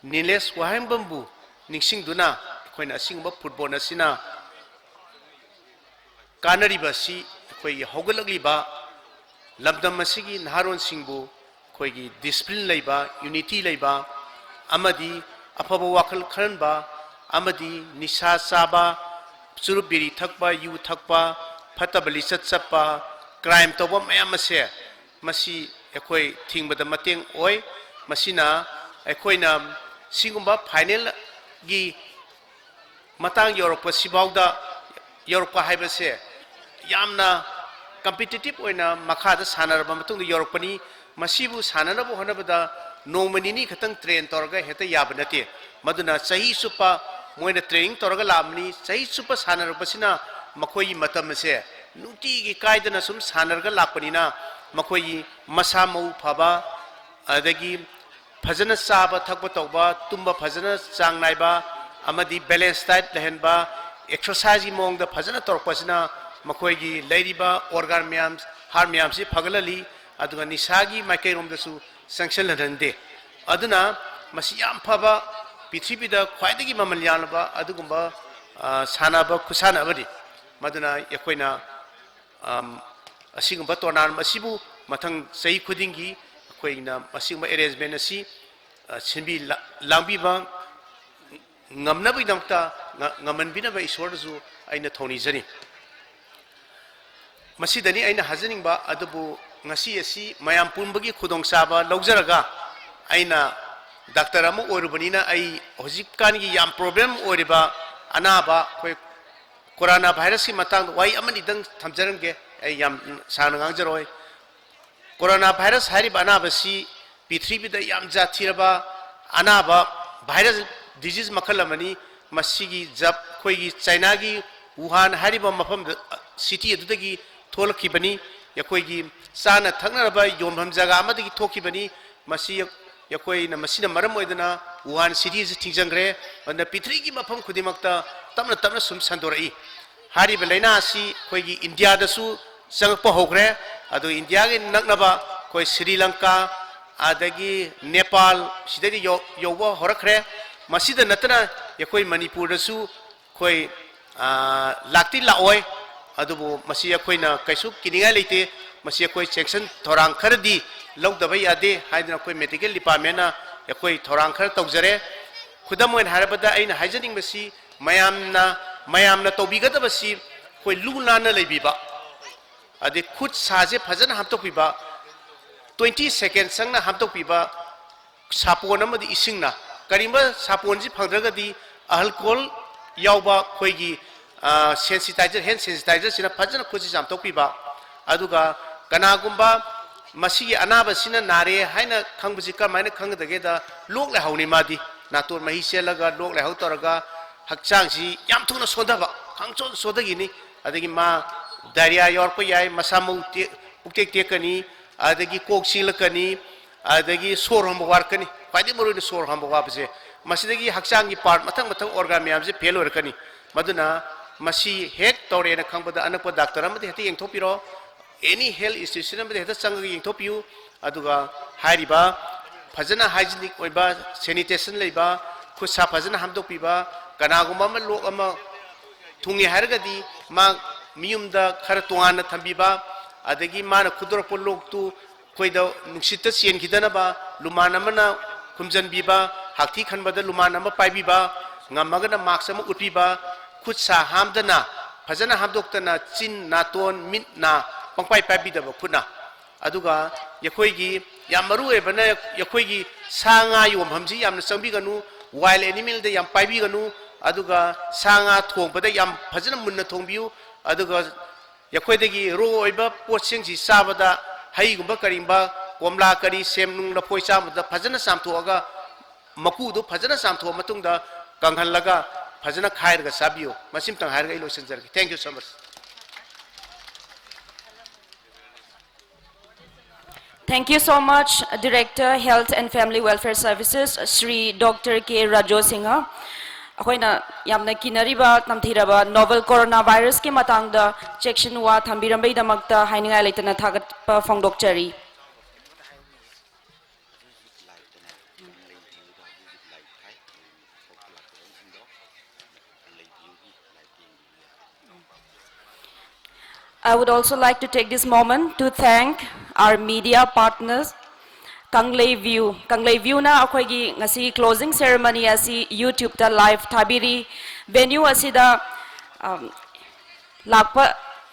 [SPEAKER 1] Niles Wahangbam bu ningsing duna koi na asingba football asina kanari basi koi hogalagli ba lamdam asigi naharon singbu koi gi discipline leiba unity leiba amadi afaba wakal kharan ba amadi nisha saba surubiri thakba yu thakba fatabali satpa crime toba mayam ase masi ekoi thingba mateng oi masina ekoina singumba final gi matang yorok sibauda yorok haibase yamna competitive oina makhada sanarba matung yorok pani masibu sananabu hanabada nomanini khatang train torga heta yabanate maduna sahi supa moina training torga lamni sahi supa sanarbasina makoi matam se nuti gi kaidana sum sanarga lapanina makoi masa mau phaba adagi fazana saba thakba tawba tumba fazana chang naiba amadi balance diet lehenba exercise gi mong da fazana torpasina makoi gi leiriba organ myam har myam si phagalali aduga nisagi makai rom da su sanction lande aduna masi yam phaba pithribi da khwaidagi mamal yanba adugumba sanaba kusana abadi maduna yakoina asigumba tournament masibu mathang sei khudingi koina masingba arrangement asi sinbi langbi ba ngamna bi damta ngaman bina ba iswar zu aina thoni jani masidani aina hajaning ba adubu ngasi asi mayam pumbagi khudong saba laujaraga aina doctor amu orubanina ai hojik kan gi yam problem oriba anaba koi corona virus ki matang wai amani dang thamjarange ai yam sanang jaroi corona virus hari bana basi pithribi da yam jathiraba anaba virus disease makhalamani masigi jab koi gi China gi Wuhan hari ba mafam city adudagi tholki bani yakoi gi sana thagnaraba yomham jaga amadagi thoki bani masi yakoi na masina maram oidana Wuhan city je thingjangre anda pithri gi mafam khudimakta tamna sum sandorai hari ba laina si koi gi India da su sangpa hogre adu India gi naknaba koi Sri Lanka adagi Nepal sidagi yowa horakre masida natana yakoi Manipur da su koi lakti laoi adubu masi yakoi na kaisu kininga leite masi yakoi section thorang khardi logdaba yade haidna koi medical department na yakoi thorang khar tawjare khudamoin harabada aina haijaning masi mayamna tawbigadaba si koi luna na leibiba ade khut saje phajana hamtokpiba 20 seconds sangna hamtokpiba sapon amadi isingna karimba sapon ji phangdragadi alcohol yauba khoigi sensitizer hand sensitizer sina phajana khuji jamtokpiba aduga kanagumba masigi anaba sina nare haina khangbuji kamaina khangdageda lok le hauni madi natur mahi selaga lok le hau toraga hakchang si yam thuna sodaba khangchon sodagini adagi ma
[SPEAKER 7] diarrhea yorpa yai masamu puktek tekani adagi kok silakani adagi sor hamba warkani kwadi muru ni sor hamba wabse masidagi haksangi part mathang organ myam se fail orkani maduna masi hek tore na khangbada anakpa doctor amade heti yengthopiro any health institution amade heta changagi yengthopiu aduga hairiba fajana hygienic oiba sanitation leiba khusa fajana hamdokpiba kanaguma ma lok ama thungi hargadi ma miyumda khara tuana thambiba adagi mana khudorpo lok tu koida nuksita sien khidana ba lumana mana kumjan biba hakthi khanbada lumana ma paibiba ngamagana maksama utpiba khutsa hamdana fajana hamdoktana chin naton mit na pangpai paibidaba khuna aduga yakoigi yamaru ebana yakoigi sanga yom hamji yamna chambiganu wild animal da yam paibiganu aduga sanga thongbada yam fajana munna thongbiu aduga yakoidagi ro oiba potsing ji sabada haigumba karimba komla kari semnung la phoi chamada fajana samthoga maku du fajana samtho matungda kanghanlaga fajana khairga sabiyo masim tang hairga ilo senjargi thank you so much.
[SPEAKER 2] Thank you so much, Director, Health and Family Welfare Services, Sri Dr. K. Rajo Singha. अखोइना यामना किनरिबा तमथिरबा novel coronavirus के मतंगदा चेक्शन वा थंबिरंबई दमकता हाइनिंगाय लेतना थागतपा फोंगदोकचरी I would also like to take this moment to thank our media partners. Kanglei View na akhoi ngasi closing ceremony asi YouTube ta live thabiri venue asida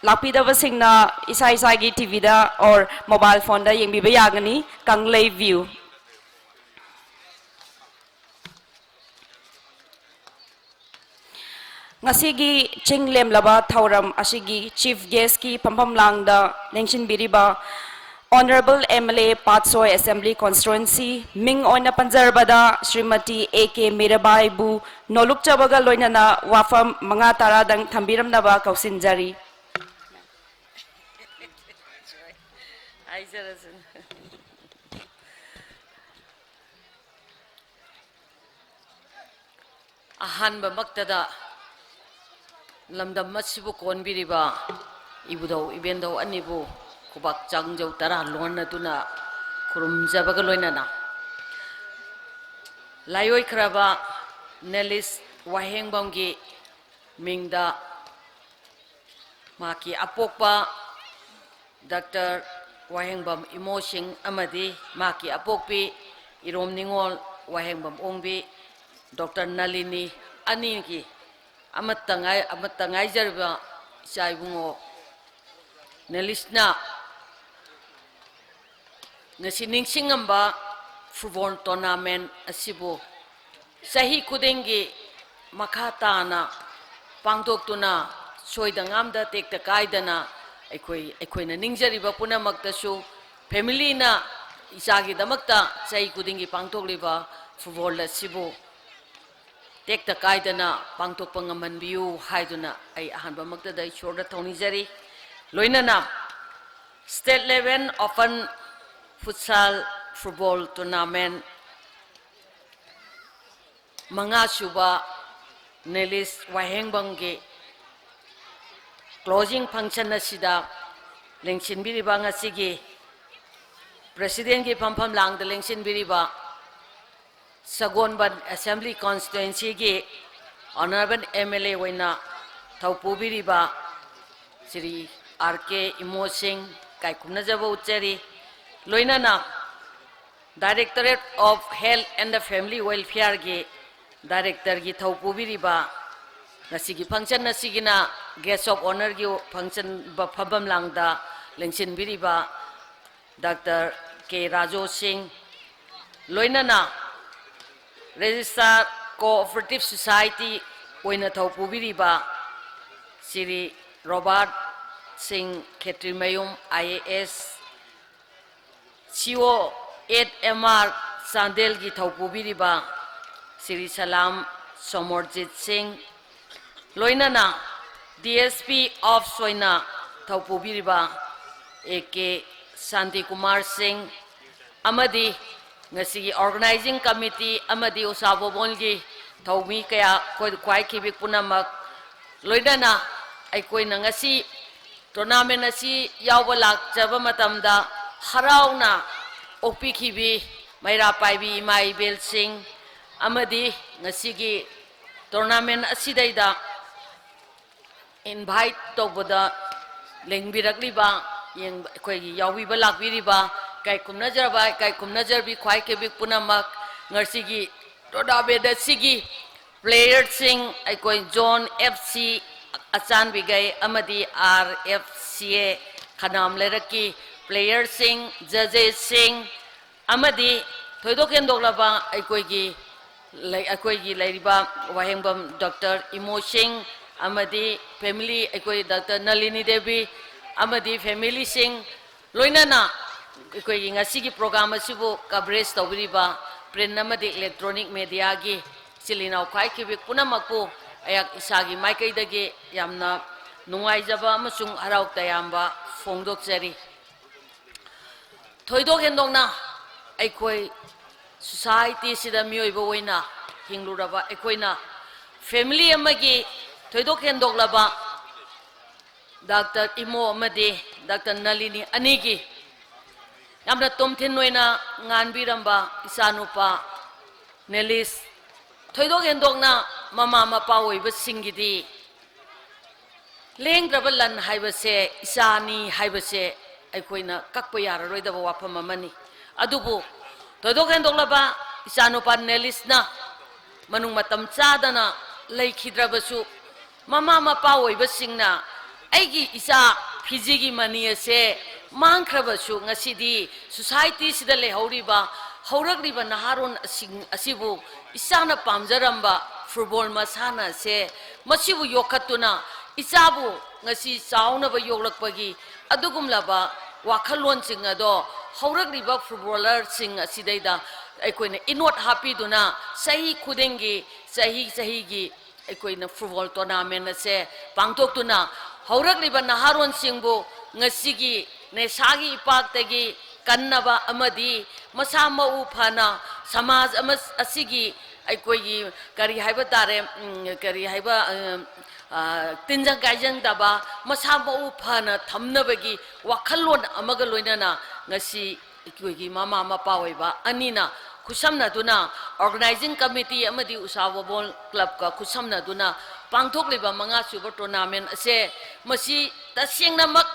[SPEAKER 2] lakpi da basingna isa gi TV da or mobile phone da yengbi ba yagani Kanglei View. Ngasigi chinglem laba thauram asigi chief guest ki pampam lang da lengshin biriba Honorable MLA Patsoy Assembly Constituency Ming Oina Panjarbada Srimati AK Mirabai Bu Noluk Chabaga Loinana Wafam Manga Tara Dang Thambiram Naba Kausinjari.
[SPEAKER 8] Ahanba Maktada Lamdam Matsibu Konbiriba Ibudo Ibendo Anibu Kubak Changjau Tara Lona Tuna Kurum Jabagaloinana Layoi Kraba Nelis Waheng Bongi Mingda Maki Apokpa Dr. Wahengbam Imosing Amadi Maki Apokpi Irom Ningol Wahengbam Ongbi Dr. Nalini Aninki Amatangai Jarba Saibungo Nelisna Nasining Singamba Football Tournament Asibo Sahi Kudengi Makatana Pangdoktuna Soidangamda take the Kaidana Equina Ningjariba Puna Maktasu Family na Isagi Damakta Sahi Kudingi Pangtoliva Football Asibo take the Kaidana Pangtok Pangaman View Haiduna I Hanba Makta da Shorda Tony Jari Loinana State level often futsal football tournament Manga Suba Nelis Wahengbangge closing function Asida Lengshin Biribanga Sigi President Ki Pampam Lang the Lengshin Biriba Sagonban Assembly Constituency Gi Honorable MLA Wena Taupu Biriba Sri RK Imosing Kaikumna Jabo Ucheri Loinana Directorate of Health and the Family Welfare Gi Director Gi Taupu Biriba Nasigi function Nasigina Guest of Honor Gi function Pabam Langda Lengshin Biriba Dr. K. Rajo Singh Loinana Registered Cooperative Society Oina Taupu Biriba Siri Robert Singh Khetrimayum IAS CO 8MR Sandel Gi Taupu Biriba Siri Salam Somorjit Singh Loinana DSP of Soina ꯊꯧꯄꯨꯕꯤꯔꯤꯕ A.K. Santi Kumar Singh amadi ngasi organizing committee amadi usabobongi thawmi kaya koi kwai khibik punamak loidana ai koi na ngasi tournament asi yawba lakjaba matamda harauna okpi khibi maira paibi imai bel singh amadi ngasi gi tournament asidaida invite tobada lengbirakliba yang koi yawiba lakbiriba kai kumnajarbi khwai kebik punamak ngarsi todabeda sigi player sing ai koi John FC achan bigai amadi RFCA khanam leraki player sing judges sing amadi thoidok hendoklaba ai koi gi lairiba wahengbam Dr. Imo Singh amadi family ai koi Dr. Nalini Devi amadi family sing loinana koi ngasi program asibu coverage tawriba print amadi electronic media gi silinau khai kibik punamakpu ayak isagi maikai dagi yamna nungai jaba amasung harau tayamba fongdok jari thoidok hendongna aikoi society sida mioiba oina hingluraba aikoina family amagi thoidok hendoklaba Dr. Imo amadi Dr. Nalini anigi yamna tomthin noina nganbiramba isanupa Nelis thoidok hendokna mama mapa oiba singidi lengdraba lan haibase isani haibase aikoina kakpa yararoidaba wafam amani adubu thoidok hendoklaba isanupa Nelis na manung matam chadana leikhidrabasu mama mapa oiba singna aigi isa phijigi mani ase mangkhrabasu ngasidi society sida lehoriba haurakriba naharon asibu isana pamjaramba football masana se masibu yokhatuna isabu ngasi saunaba yoklakpagi adugumlaba wakhalon singado haurakriba footballer sing asidaida aikoina inot happy duna sahi khudengi sahi gi aikoina football tournament ase pangthoktuna haurakriba naharon singbu ngasigi nesagi ipaktagi kannaba amadi masa mau phana samaj asigi aikoi kari haiba tare kari haiba tinjang gaijang daba masa mau phana thamnabagi wakhalon amaga loinana ngasi aikoi mama mapa oiba anina kusamna duna organizing committee amadi usawabol club ka kusamna duna pangthokliba manga suba tournament ase masi tasengna mak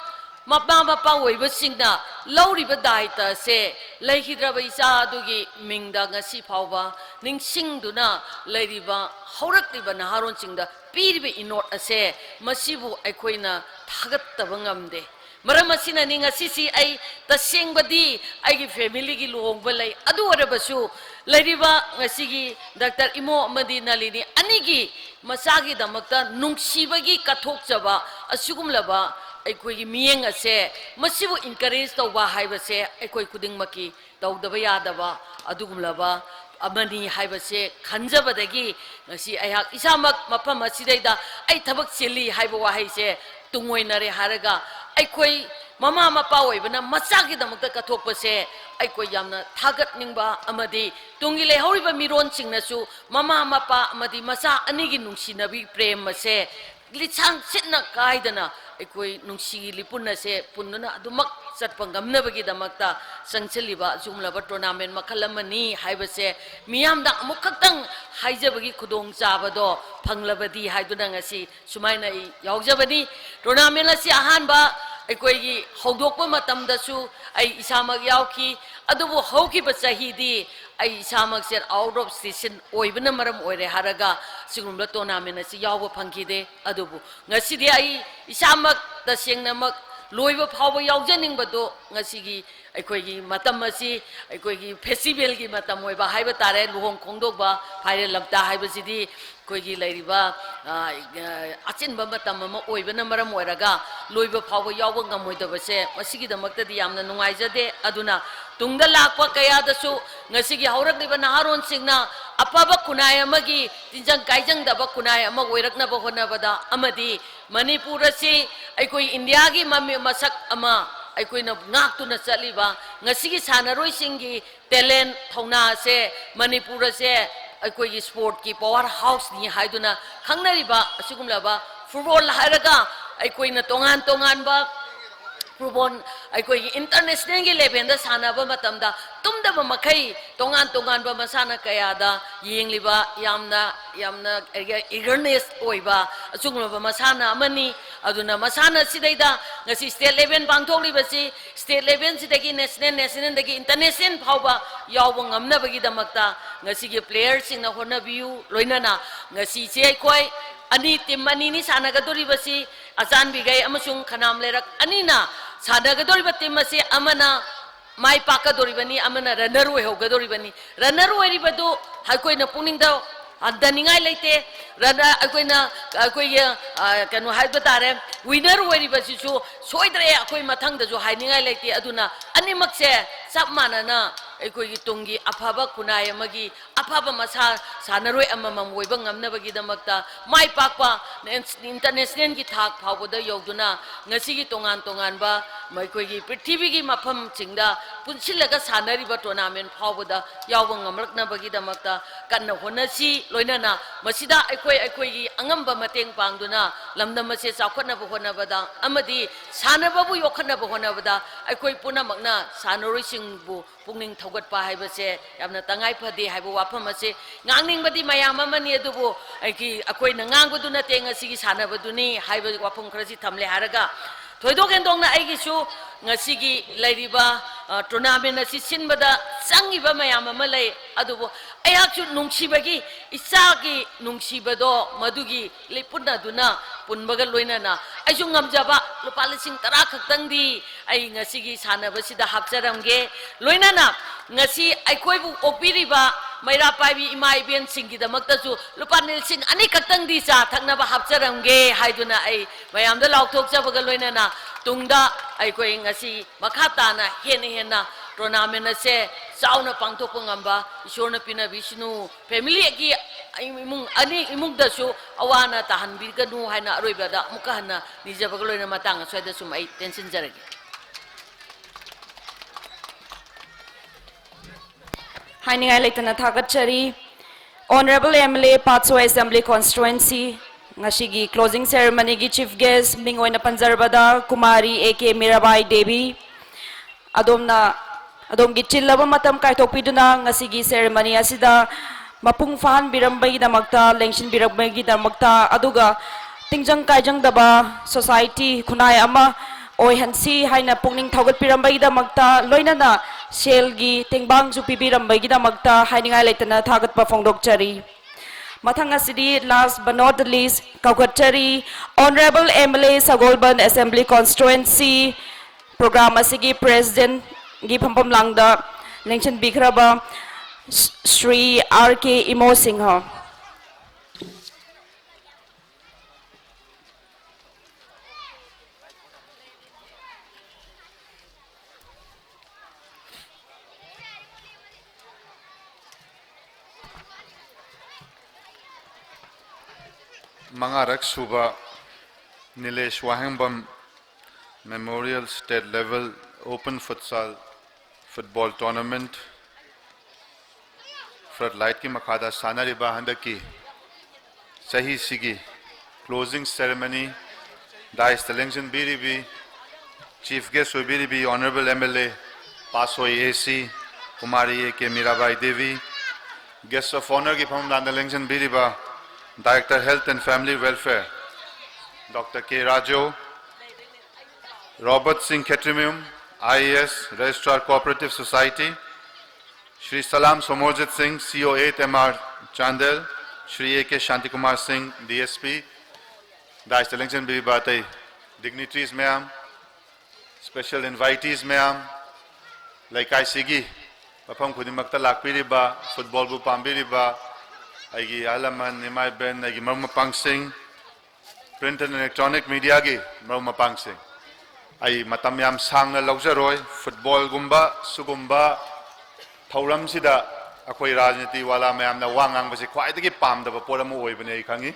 [SPEAKER 8] mapa mapa oiba singna lauriba daita se leihidraba isa adugi mingda ngasi phawba ningsingduna leiriba haurakliba naharon singda piribe inot ase masibu aikoina thagattaba ngamde maram asina ni ngasi ai tasengbadi aigi family gi luhongba lei adu orabasu leiriba ngasi gi Dr. Imo amadi Nalini anigi masagi damakta nungsibagi kathokjaba asugumlaba aikoi miyeng ase masibu encourage tawba haibase aikoi kudingmaki tawdaba yadaba adugumlaba amani haibase khanjabadagi ngasi ayak isamak mapam asidaida ai thabak chili haiba wahaise tungoinare haraga aikoi mama mapa oibana machagi damakta kathokpase aikoi yamna thagat ningba amadi tungi lehoriba miron singnasu mama mapa amadi masa anigi nungsinabi prem ase lichang sitna kaidana aikoi nungsi lipuna se punna adumak satpa ngamnabagi damakta sangchaliba jumlaba tournament makhalamani haibase miyamda amuk khaktang haijabagi khudong chabado phanglabadi haiduna ngasi sumaina yaujabani tournament asi ahanba aikoi gi hogdokpa matamdasu ai isamak yauki adubu haukiba chahidi ai isamak set out of station oibana maram oire haraga sigumla tournament asi yauba phangkide adubu ngasidi ai isamak tasengnamak loiba phawba yaujanimbado ngasigi aikoi matam asi aikoi festival gi matam oiba haiba tare luhong khongdokba phaire lamta haiba sidi koi gi leiriba achinba matam ma oibana maram oiraga loiba phawa yawa ngamoidabase masigidamaktadi yamna nungaijade aduna tungda lakpa kaya dasu ngasigi haurakliba naharon singna apaba kunai amagi tinjang kaijang daba kunai ama oiraknaba honabada amadi manipur asi aikoi india gi mami masak ama aikoi na ngaktuna chaliba ngasigi sanaroi singi talent thongna se manipur ase aikoi sport ki power house ni haiduna khangnariba asigumlaba football haraga aikoi na tongan ba Purubon aikoi international gi level da sanaba matamda tumdaba makai tongan ba masana kaya da yengliba yamna eagerness oiba asungba masana amani aduna masana sidaida ngasi state level bangthokliba si state level sidagi national dagi international phauba yawba ngamnabagi damakta ngasi gi players sing na honabiu loinana ngasi che koi ani tim ani ni sanagadori basi asan bigai amasung khanam lerak anina sanagadori batim masi amana mai pakadori bani amana runner way hogadori bani runner way ribadu hakoi na puning da andaningai leite rana akoi kanu haiba tare winner way ribasi su soidre akoi mathang da jo hainingai leite aduna animak se sab manana aikoi tungi afaba kunai amagi afaba masa sanaroi amamam woiba ngamnabagi damakta mai pakpa international gi thak phawboda yoduna ngasi gi tongan ba maikoi gi prithvi gi mafam chingda punsilaga sanari ba tournament phawboda yawba ngamraknabagi damakta kanna honasi loinana masida aikoi gi angamba mateng pangduna lamdam se chawkhatna ba honabada amadi sanaba bu yokhatna ba honabada aikoi punamakna sanaroi singbu pungning thogat pa haibase yamna tangai phade haibo wafam ase ngangning badi mayam amani adubo aiki akoi na ngangbudu na tenga sigi sanabaduni haibo wafam khrasi thamle haraga thoidok endongna aigi su ngasigi lairiba tournament asi sinbada sangiba mayam amalai adubo ayakchu nungsibagi isagi nungsibado madugi lepuna duna punbaga loinana aisu ngamjaba lupa lising 10 khaktangdi ai ngasigi sanabasida hapcharamge loinana ngasi aikoibu opiriba maira paibi ima iben singi damakta su lupa nilsing ani khaktangdi cha thaknaba hapcharamge haiduna ai mayamda laukthok chabaga loinana tungda aikoi ngasi makhatana hena tournament ase sauna pangthok ngamba ishorna pina vishnu family gi imung da su awana tahan birganu haina aroibada mukahna nijabaga loina matang soida sum ai tension jaragi
[SPEAKER 2] Hainingai leitana thagatchari Honorable MLA Patso Assembly Constituency ngashigi closing ceremony gi chief guest mingoina panjarbada Kumari AK Mirabai Devi adom gi chillaba matam kaithokpiduna ngasigi ceremony asida mapung fan birambai damakta lengshin birambai gi damakta aduga tingjang kaijang daba society khunai ama oi hansi haina pungning thogat pirambai damakta loinana selgi tengbang ju pibirambai gi damakta hainingai leitana thagat pa phongdokchari Mathanga City, last but not the least, Kaukatchari, Honorable MLA Sagolban Assembly Constituency, Program Asigi President Gipampam Langda, Lengshan Bikraba, Sri R.K. Imo Singha.
[SPEAKER 9] Mangarak Suba Nilesh Wahangbam Memorial State Level Open Futsal Football Tournament Floodlight ki Makada Sanariba Handaki Sahi Sigi Closing Ceremony Dais Television BDB Chief Guest BDB Honorable MLA Pasoi AC Kumari AK Mirabai Devi Guest of Honor ki Phamdan Television BDB Director Health and Family Welfare, Dr. K. Rajo, Robert Singh Ketrimium, IAS, Registrar Cooperative Society, Shri Salam Somorjit Singh, CO8 MR Chandel, Shri A.K. Shantikumar Singh, DSP, Dice Election Bibatai, dignitaries ma'am, special invitees ma'am, like I Sigi, Papam Kudimakta Lakpiriba, Football Bu Pambiriba, Aigi Alaman, Nimai Ben, Aigi Marma Pang Singh, print and electronic media gi maro mapang sing ai matam yam sang na lawjaroi football gumba sugumba thauram sida akoi rajniti wala mayam na wangang basi khwai dagi pam da por amu oi bane ai khangi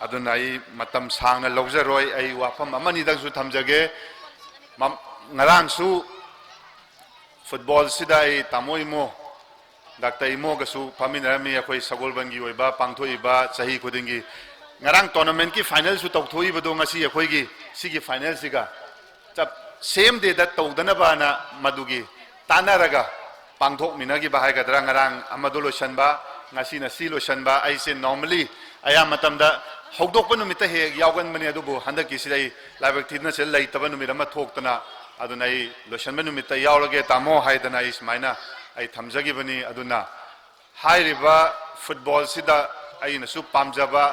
[SPEAKER 9] aduna ai matam sang na lawjaroi ai wafam amani dang su thamjage ngarang su football sida ai tamoi mo Dr. Imo gasu paminarami akoi sagolbangi oiba pangthoiba chahi khudingi ngarang tournament ki final su tawthoi bado ngasi akoi gi sigi final siga chap same day da tawdana bana madugi tanaraga pangthok minagi bahai gadra ngarang amadu lotion ba ngasi na si lotion ba ai se normally aya matamda hogdok pa numita he yawgan mani adubu handaki sidai labak thidna sel lai taba numira ma thoktana adunai lotion ba numita yawlage tamo haidana is maina ai thamjagi bani aduna hairiba football sida ai na su pamjaba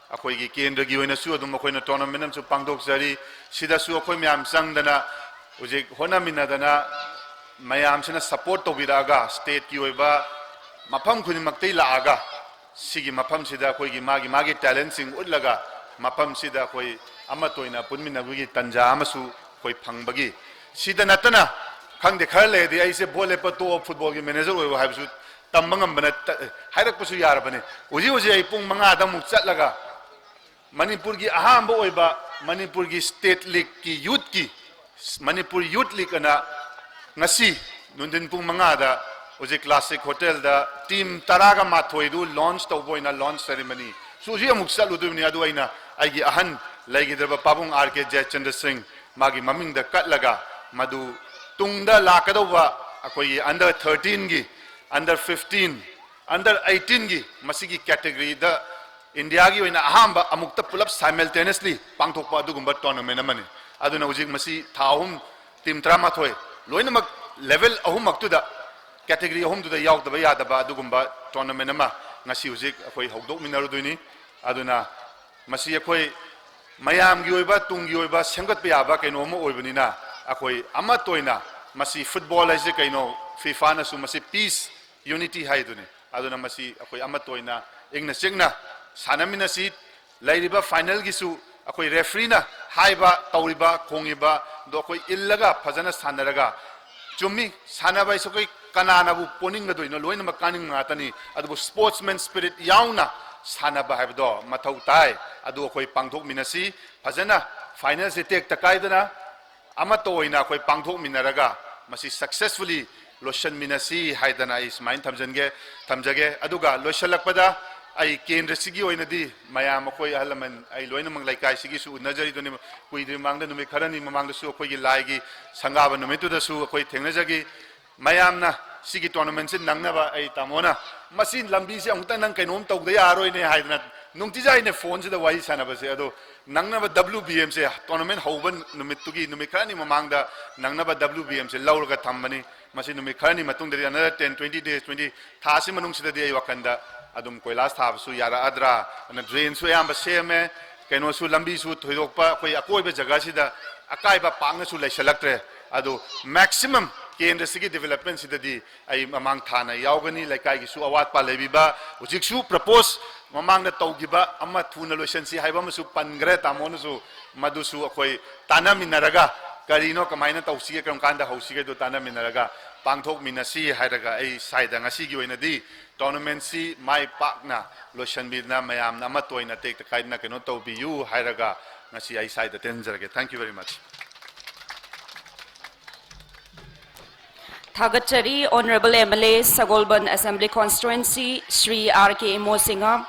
[SPEAKER 9] akoi gi kendra gi oina su adum akoi na tournament am su pangdok jari sida su akoi myam sangdana ujik hona minadana mayam sina support to biraga state ki oiba mafam khuni maktei laaga sigi mafam sida akoi gi magi talent sing utlaga mafam sida akoi ama toina punmina gi tanja amasu koi phangbagi sida natana khang de khar le de aise bole pa to football ki manager oi ha bisu tambangam bana hairak pasu yar bane uji ai pung manga da muk chat laga manipur ki aham bo oiba manipur ki state league ki youth ki manipur youth league ana ngasi nundin pung manga da uji classic hotel da team taraga mathoi du launch to boina launch ceremony so ji amuk chat lu du ni adu aina ai gi ahan lai gi deba pabung RK Jayachandra Singh magi maming da kat laga madu tungda lakadova akoi under 13 gi under 15 under 18 gi masigi category da India gi oina ahamba amukta pulap simultaneously pangthokpa adugumba tournament amani aduna ujik masi thahum team trama thoi loinamak level ahum maktuda category ahum tu da yaudaba yadaba adugumba tournament ama ngasi ujik akoi hogdok minaru duini aduna masi akoi mayam gi oiba tung gi oiba semgat pe aba kaino mo oibunina akoi ama toina masi football aise kaino FIFA na su masi peace unity haiduni aduna masi akoi ama toina ingna singna sanamina si lairiba final gi su akoi referee na haiba tauriba khongiba do akoi illaga phajana sanaraga chummi sanaba isu koi kanana bu poninga doino loina makaning ngatani adu sportsman spirit yauna sanaba haibdo mathau tai adu akoi pangthok minasi phajana final se tek takaidana ama toina akoi pangthok minaraga masi successfully lotion minasi haidana is main thamjage aduga loishalakpada ai kendra sigi oinadi mayam akoi halaman ai loina mang laikai sigi su najari doni kuidri mangda numi kharani mamangda su akoi gi laigi sangaba numitu da su akoi thengnajagi mayamna sigi tournament sin nangnaba ai tamona masin lambi se angta nang kainom tawda yaroi ne haidana nungti jai ne phone se da wai sanaba se ado nangnaba WBM se tournament hoban numitugi numi kharani mamangda nangnaba WBM se lauraga thambani masin numi kharani matung de another 10-20 days 20 thasi manung sida de wakanda adum koilas thab su yara adra ana drain su yamba seme kaino su lambi su thoidokpa koi akoi be jaga sida akai ba pang su laisalaktre adu maximum kendra sigi development sida di ai mamang thana yaugani laikai gi su awat pa lebi ba ujik su propose mamang na tawgiba amma thuna lotion si haiba ma su pangre tamon su madu su akoi tana minaraga karino kamaina tawsi kam kanda hausi ge do tana minaraga pangthok minasi hairaga ai saida ngasi gi oina di tournament si mai pakna lotion bidna mayam na matoina tek kaidna keno to bi you hairaga ngasi ai saida tenjarage thank you very much
[SPEAKER 2] Thagachari Honorable MLA Sagolban Assembly Constituency Sri RK Imo Singha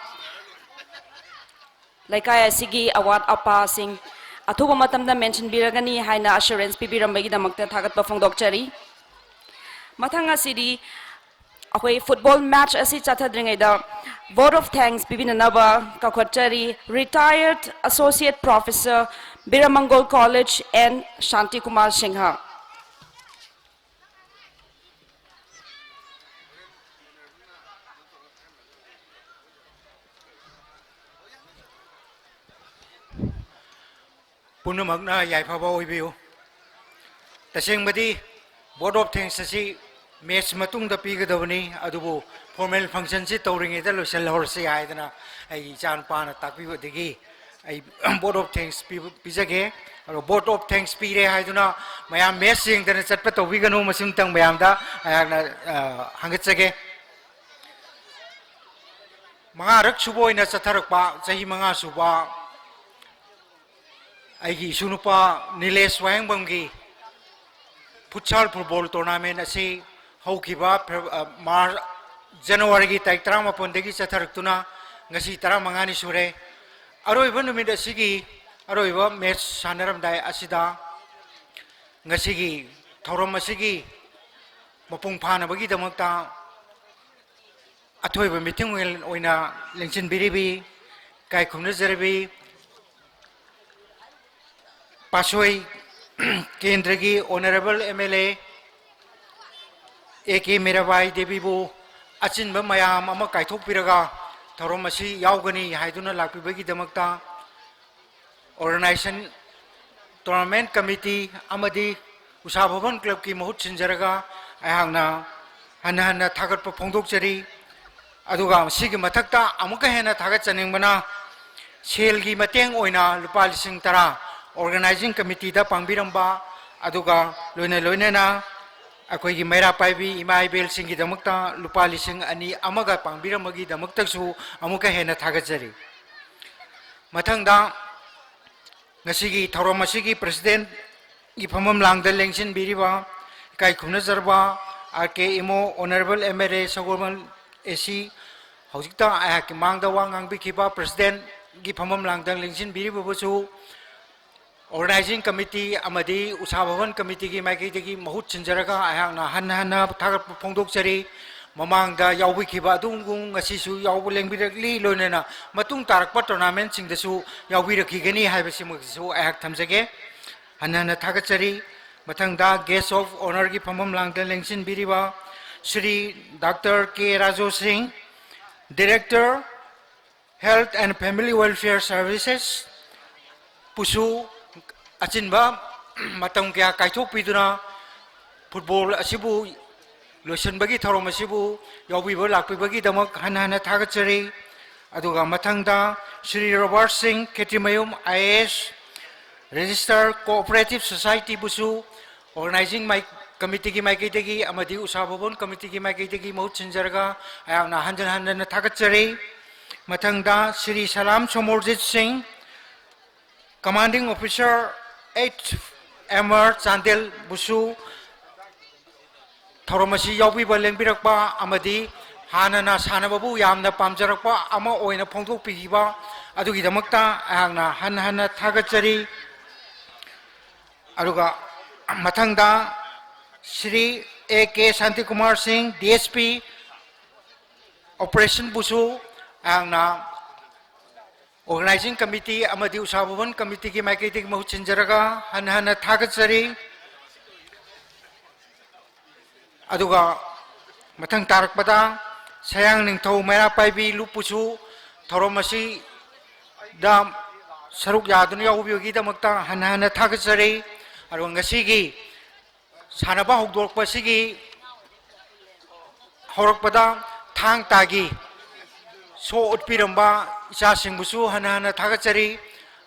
[SPEAKER 2] Laikai asigi award apa sing athuba matamda mention biragani haina assurance pibirambagi damakta thagatpa phongdokchari mathanga sidi akoi football match asi chathadringai da vote of thanks bibinanaba kakhotchari retired associate professor Biramangol College and Shanti Kumar Singha
[SPEAKER 10] Punamagna Yaipaba Oibu. The same body, board of things asi match matung the pig dovani, adubu, formal functions it touring it, Lucilla Horsi Idana, a Jan Pana Tapi Digi, ai board of thanks pizage aro board of thanks pire haiduna mayam messing dana chatpa tawiganu masum tang mayam da ayakna hangatsage mangarak subo ina chatharakpa chahi manga suba aigi sunupa Nilesh Wahengbamgi futsal football tournament asi haukiba March January gi tarik 18 dagi chatharuktuna ngasi 15 ni sure aroiba numit asigi aroiba match sanaramdai asida ngasi gi thorom asigi mapung phanabagi damakta athoiba meeting oina lengchin biribi kai khumna jarabi Pasoi Kendragi Honorable MLA AK Mirabai Devibu Achin Mayam Ama Kaitok Piraga Taromasi Yaugani Haiduna Lakibagi Damakta Organization Tournament Committee Amadi Usabavan Club Ki Mahut Sinjaraga Ayangna Hana Tagat Pongdok Jari Aduga Sigi Matakta Amuka Hena Tagat Saningmana Selgi Mateng Oina Lupal Sing Tara Organizing Committee da pangbiramba aduga loina na akoi gi mera paibi imai bel singi damakta lupa lising ani amaga pangbirambagi damaktaksu amuka hena thagajari mathangda ngasigi thoromasi president gi phamam langda lengsin biriba kai khumna jarba RK Imo Honorable MLA Sagorman AC hojikta ayaki mangda wangang bikiba president gi phamam langda lengsin biriba busu Organizing Committee amadi Usabawan Committee ki maiki tegi mahut chinjaraga ayangna hanna thagat phongdok chari mamangda yaubi khiba dungung ngasisu yaubu lengbiragli loinena matung tarakpa tournament singdasu yaubi rakhigani haibasimusu ayak thamjage hanna thagat chari mathangda guest of honor ki phamam langda lengsin biriba Shri Dr. K. Rajo Singh Director Health and Family Welfare Services Pusu Achinba matang kaya kaitok piduna football asibu lotion bagi thorom asibu yobi bo lakpi bagi damak hana thagachari aduga mathangda Shri Robert Singh Ketimayum IAS Register Cooperative Society busu organizing my committee ki maikitegi amadi usababon committee ki maikitegi mahut chinjarga ayangna hana thagachari mathangda Shri Salam Somorjit Singh Commanding Officer 8 Emmer Chandel Busu Thoromasi Yobi Balengbirakpa Amadi Hanana Sanababu Yamna Pamjarakpa Ama Oina Pongtok Pigiba Adugi Damakta Hana Hana Thagachari Aduga Matangda Shri AK Santi Kumar Singh DSP Operation Busu Hana Organizing Committee amadi Usabawan Committee ki maikitegi mahut chinjaraga hana thagachari aduga mathang tarakpada sayang ningthau mera paibi lupusu thoromasi da saruk yaduna yaubiyogi damakta hana thagachari aru ngasigi sanaba hogdorkpa sigi horakpada thang tagi so utpiramba Isa singbusu hana thagachari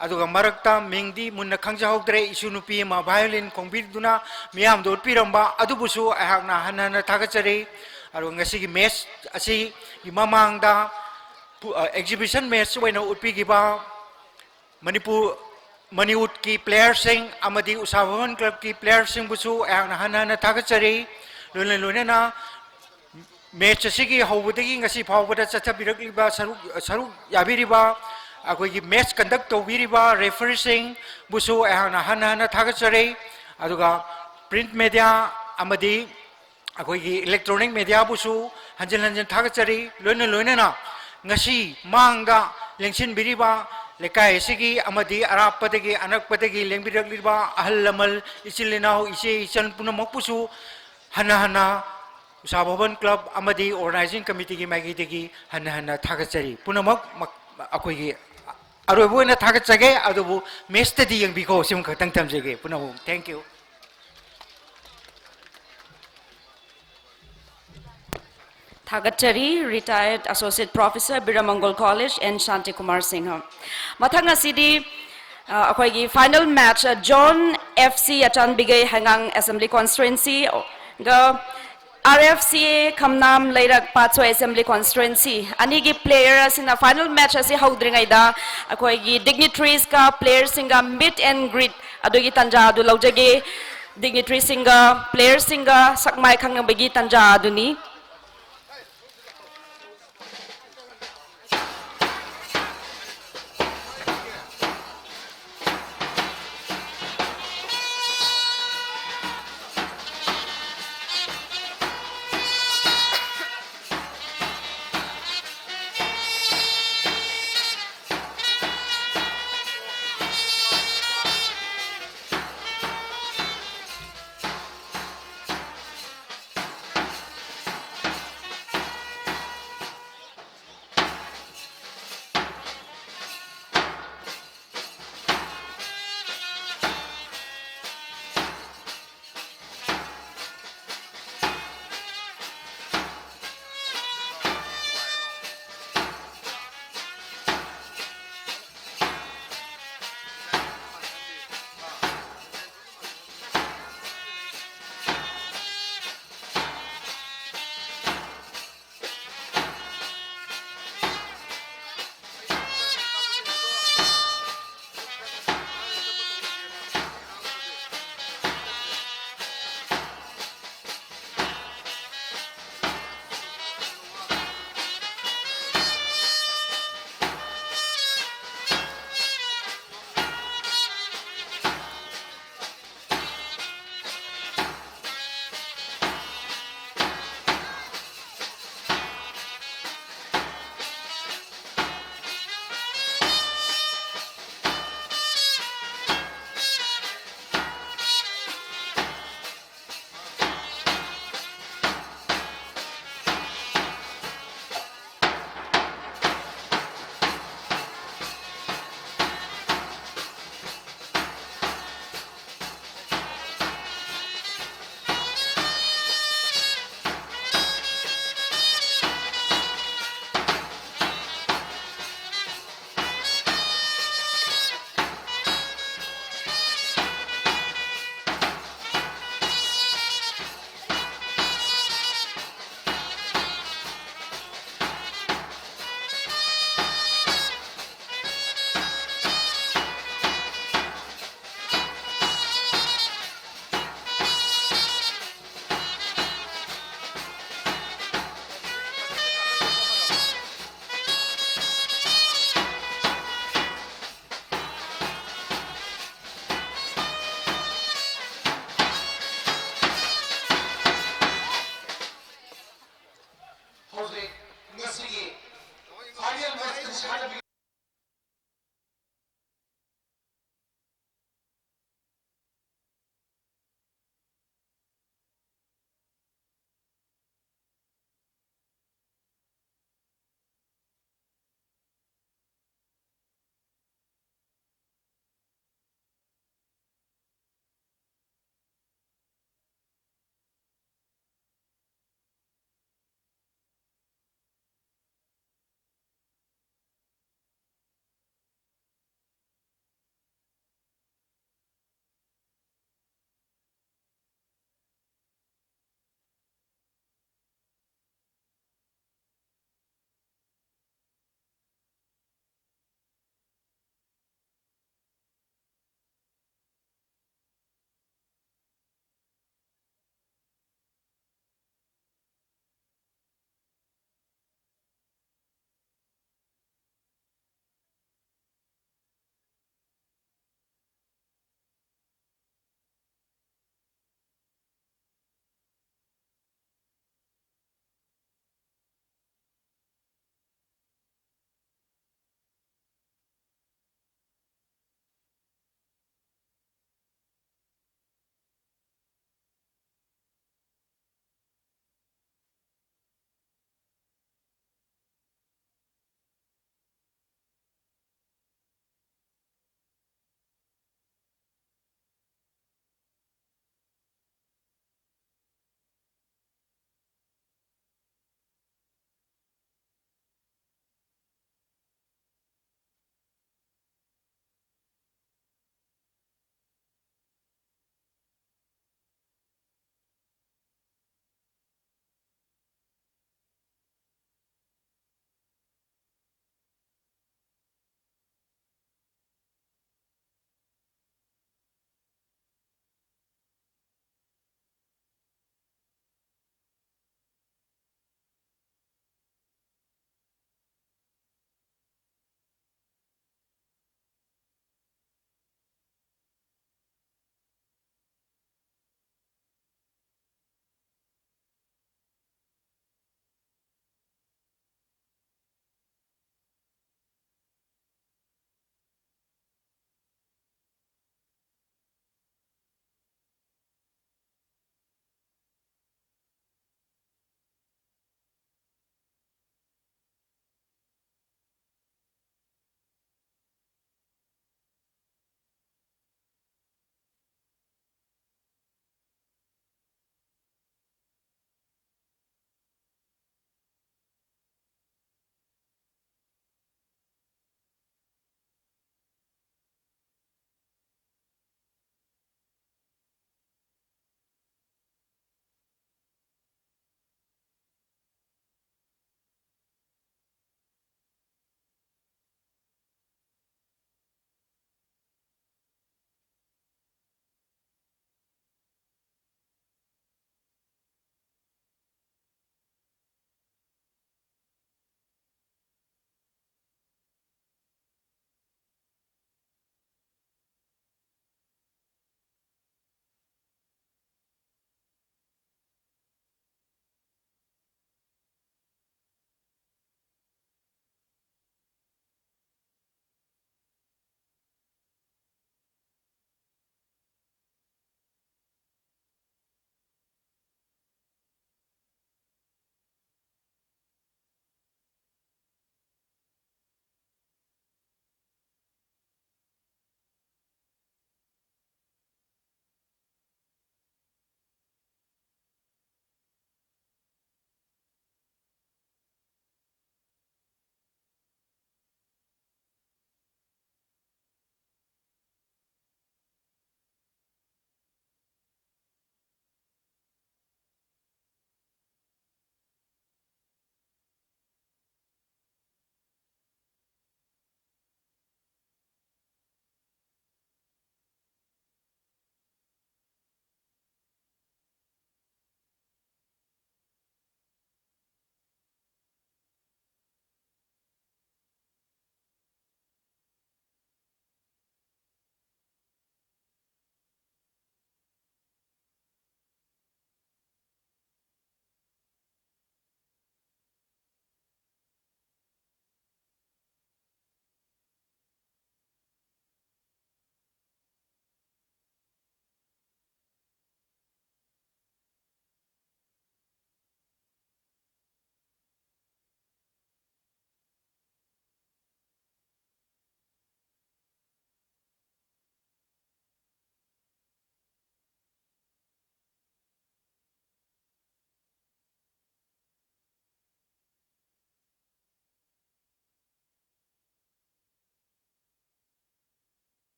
[SPEAKER 10] aduga marakta mingdi munna khangja hogdre isu nupi ma violin kongbiduna miyam dot piramba adubusu ahakna hana thagachari aru ngasi gi match asi imamangda exhibition match waina utpigiba Manipur Maniut ki player sing amadi Usabawan club ki player sing busu ahakna hana thagachari lona match asigi hobudagi ngasi phawbada chathabirikliba saruk yabiriba akoi match conduct tobiriba referee sing busu ahana hana thagachare aduga print media amadi akoi electronic media busu hanjan thagachare loina na ngasi mangda lengsin biriba lekai asigi amadi arapadagi anakpadagi lengbiragliba ahallamal ichilinau ise ichan punamak busu hana Usabawan Club amadi Organizing Committee ki maikitegi hana thagachari punamak akoi aroibuina thagachage adubu mestadi yang biko sim khatang thamjege punamu thank you
[SPEAKER 2] Thagachari, Retired Associate Professor, Biramangol College, and Shanti Kumar Singha. Mathanga Sidi, akoigi final match, John FC Achan Bigay Hangang Assembly Constituency, the RFCA Kamnam Leirak Patso Assembly Constituency. Anigi players in the final match asi haudringaida, akoigi dignitaries ka players singa meet and greet, adogi tanja adu laujage, dignitaries singa, players singa, sakmai khangang bagi tanja aduni.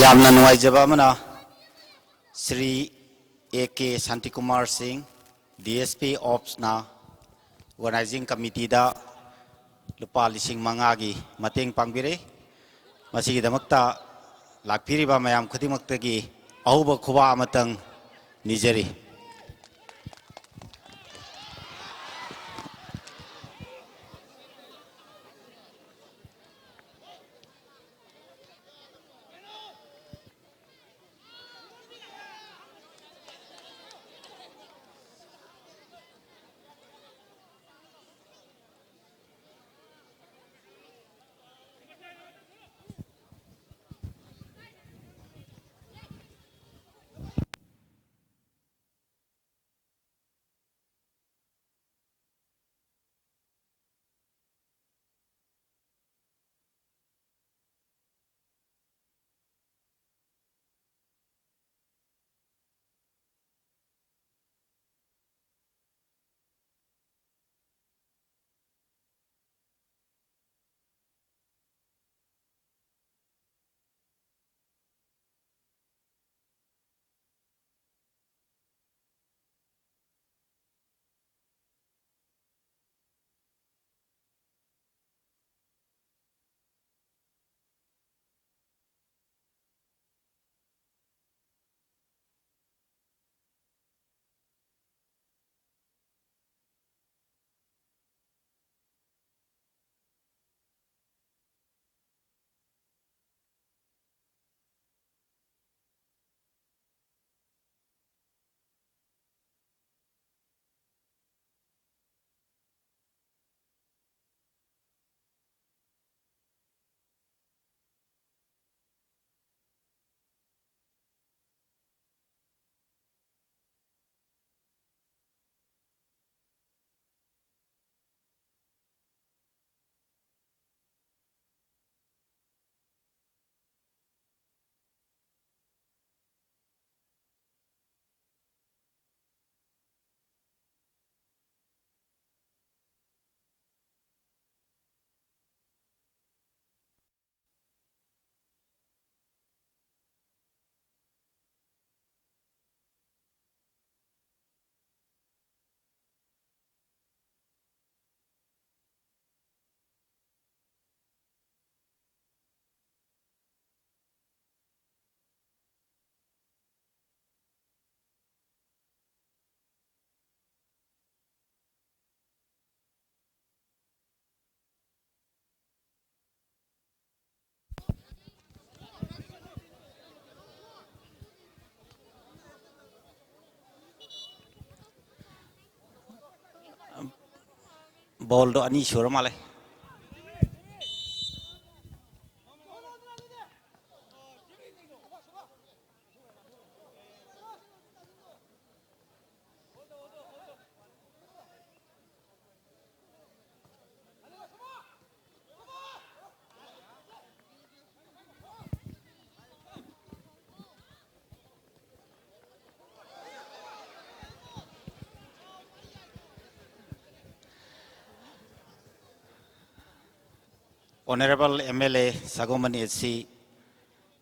[SPEAKER 11] यामना नुवाइजबा मना Shri A.K. Santikumar Singh DSP Ops na organizing committee da lupa lising mangagi mateng pangbire masigi damakta lakpiri ba mayam khudimактagi ahuba khuba amatang nijeri ball do ani sura male Honorable MLA Sagomani HC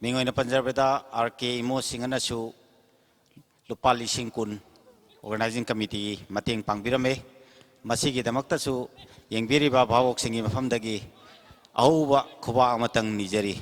[SPEAKER 11] Mingoina Panjabeda RK Imo Singanasu Lupali Singkun Organizing Committee Mating Pangbirame Masigi Damaktasu Yengbiri Bawok Singi Mafamdagi Ahuba Kuba Amatang Nijeri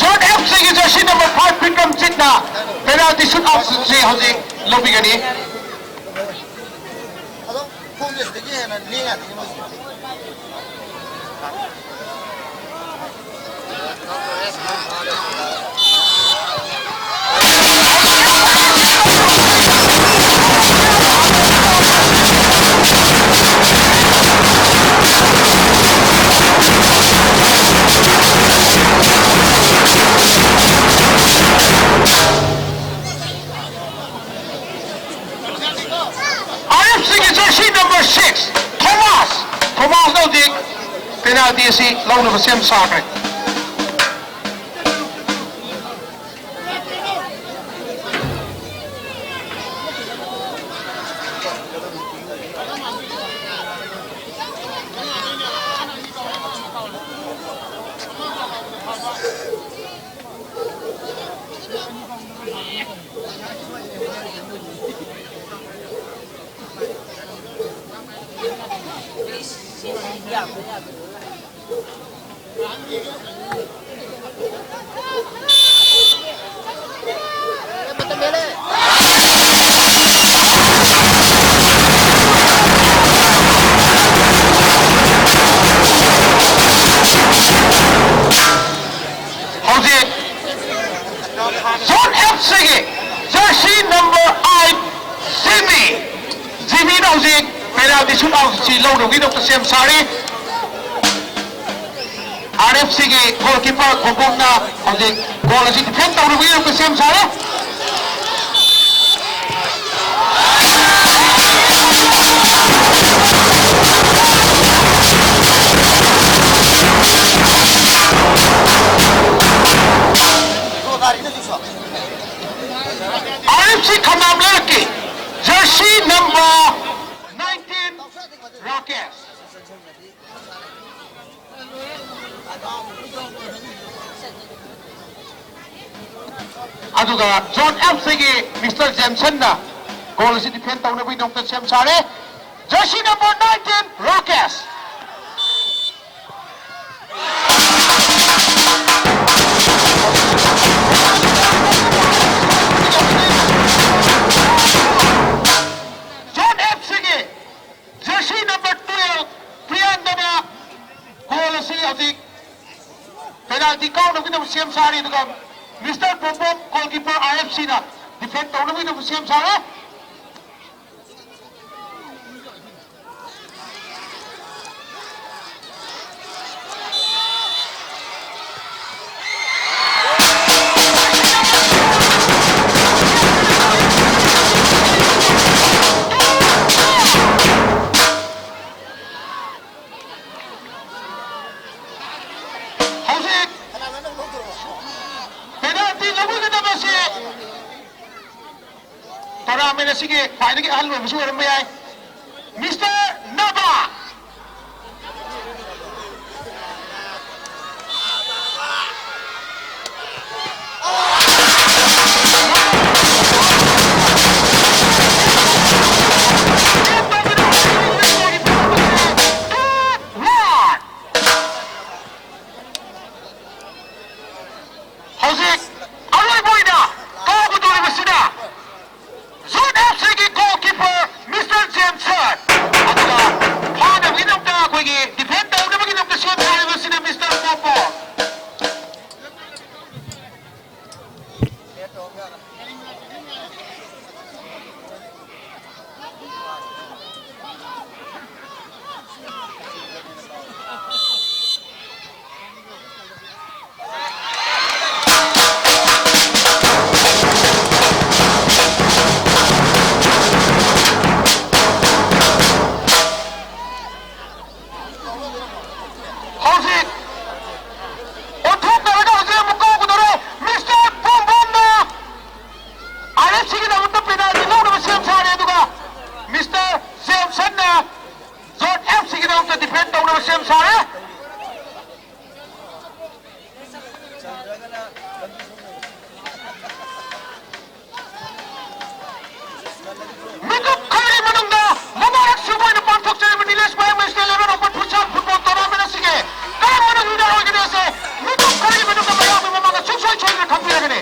[SPEAKER 1] Zone FC की Jersey number 5 Vikram चिन्ना penalty shoot out से हौजी लौबिगनी jersey number 6 Thomas Naudik penalty si launa Sam Sakre Zone FC jersey number 8 Jimmy Naudik penalty shoot out si launa gi Dr. Sam Sari RFC के goalkeeper खोपोंगना हौजिक गोल असी defend तौरबि Dr. Sam Sari RFC Khamamlaki jersey number 19 Rockets aduga Zone FC ki Mr. Jameson na goal si defend tawnabi Dr. Sam Sare jersey number 19 Rockets jersey number 12 Priyandana goal si adik penalty count of the Sam Sari to Mr. Popom goalkeeper RFC na defend tournament of Sam Sari tournament sige final ke hal mein musu aram mein aaye Mr. Naba sem sare Mikuk khari manungda mamarak suboi na panthok chari nilesh bai ma state level open futsal football tournament asige kar manung leader organize mikuk khari manungda mayam mamanga chuksoi choi na thampi ragane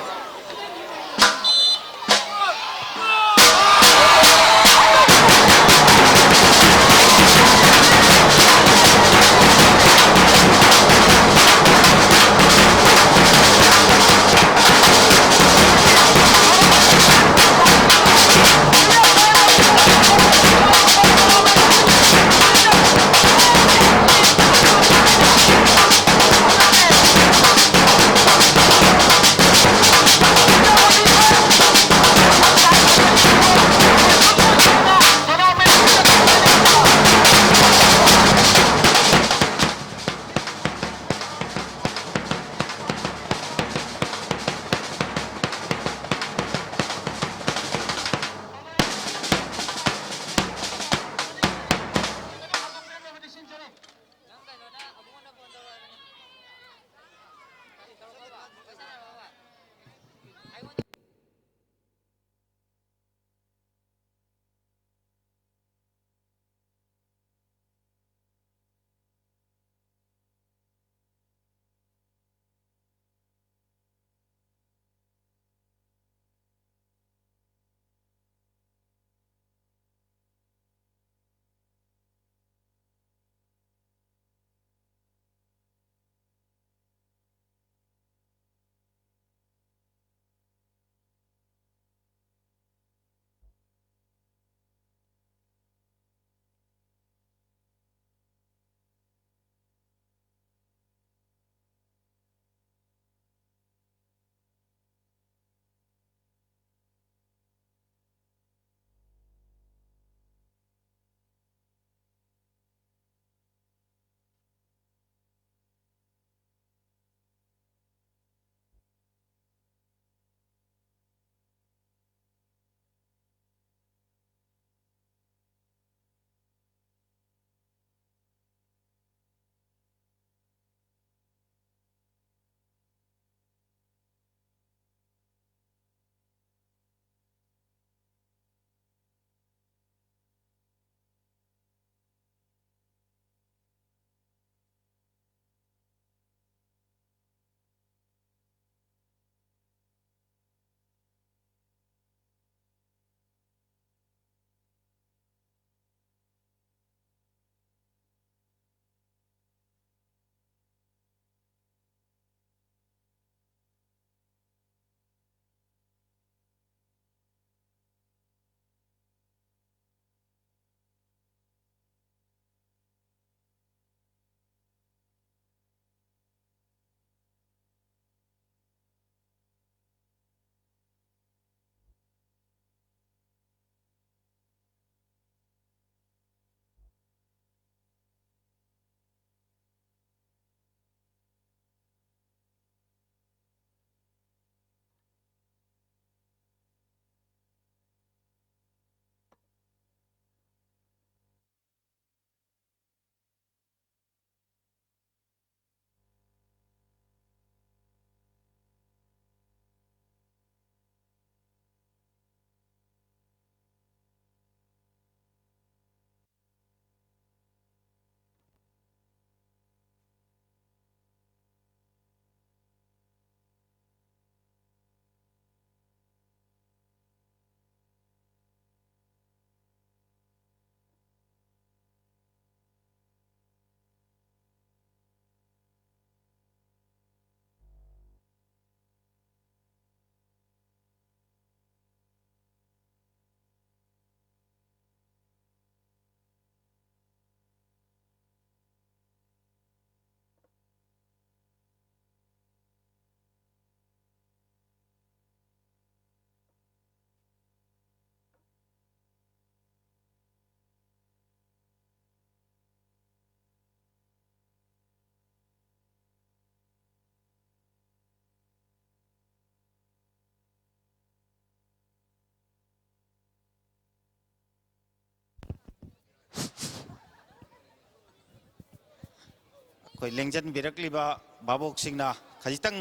[SPEAKER 11] khoi lengjan birakli ba babok singna khajitang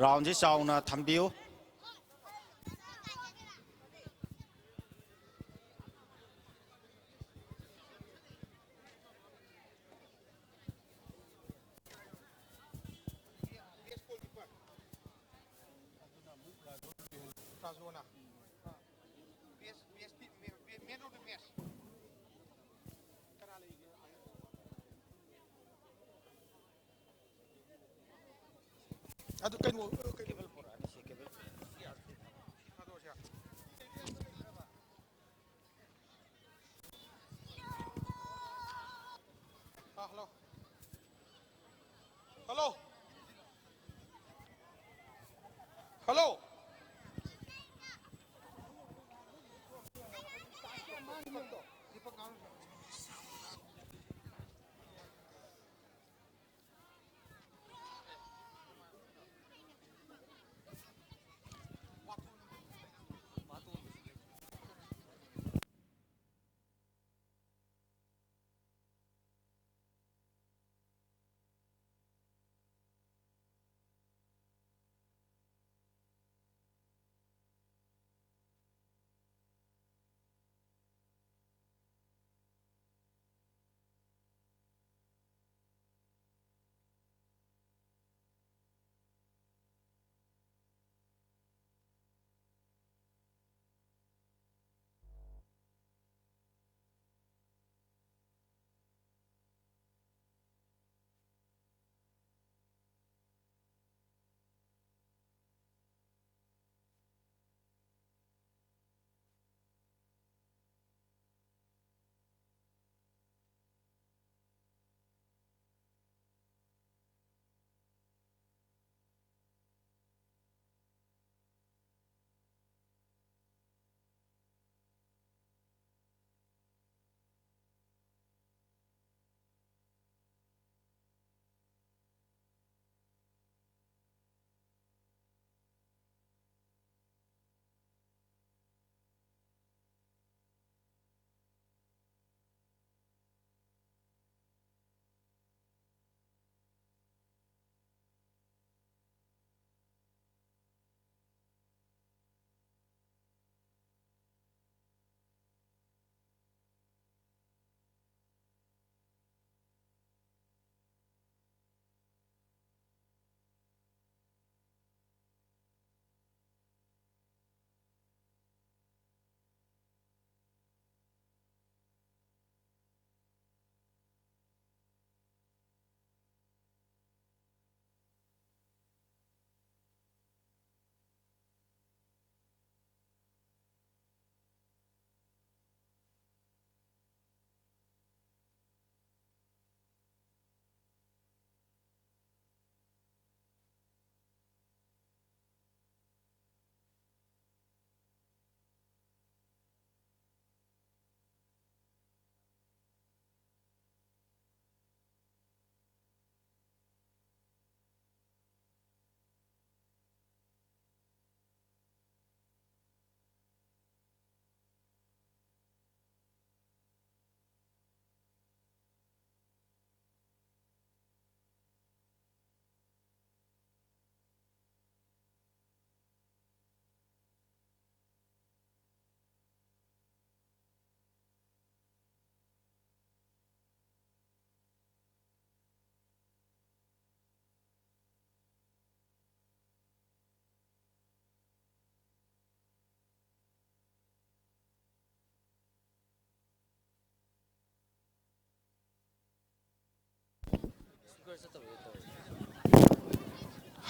[SPEAKER 11] round ji chauna thambiu
[SPEAKER 1] adu kanu hello hello hello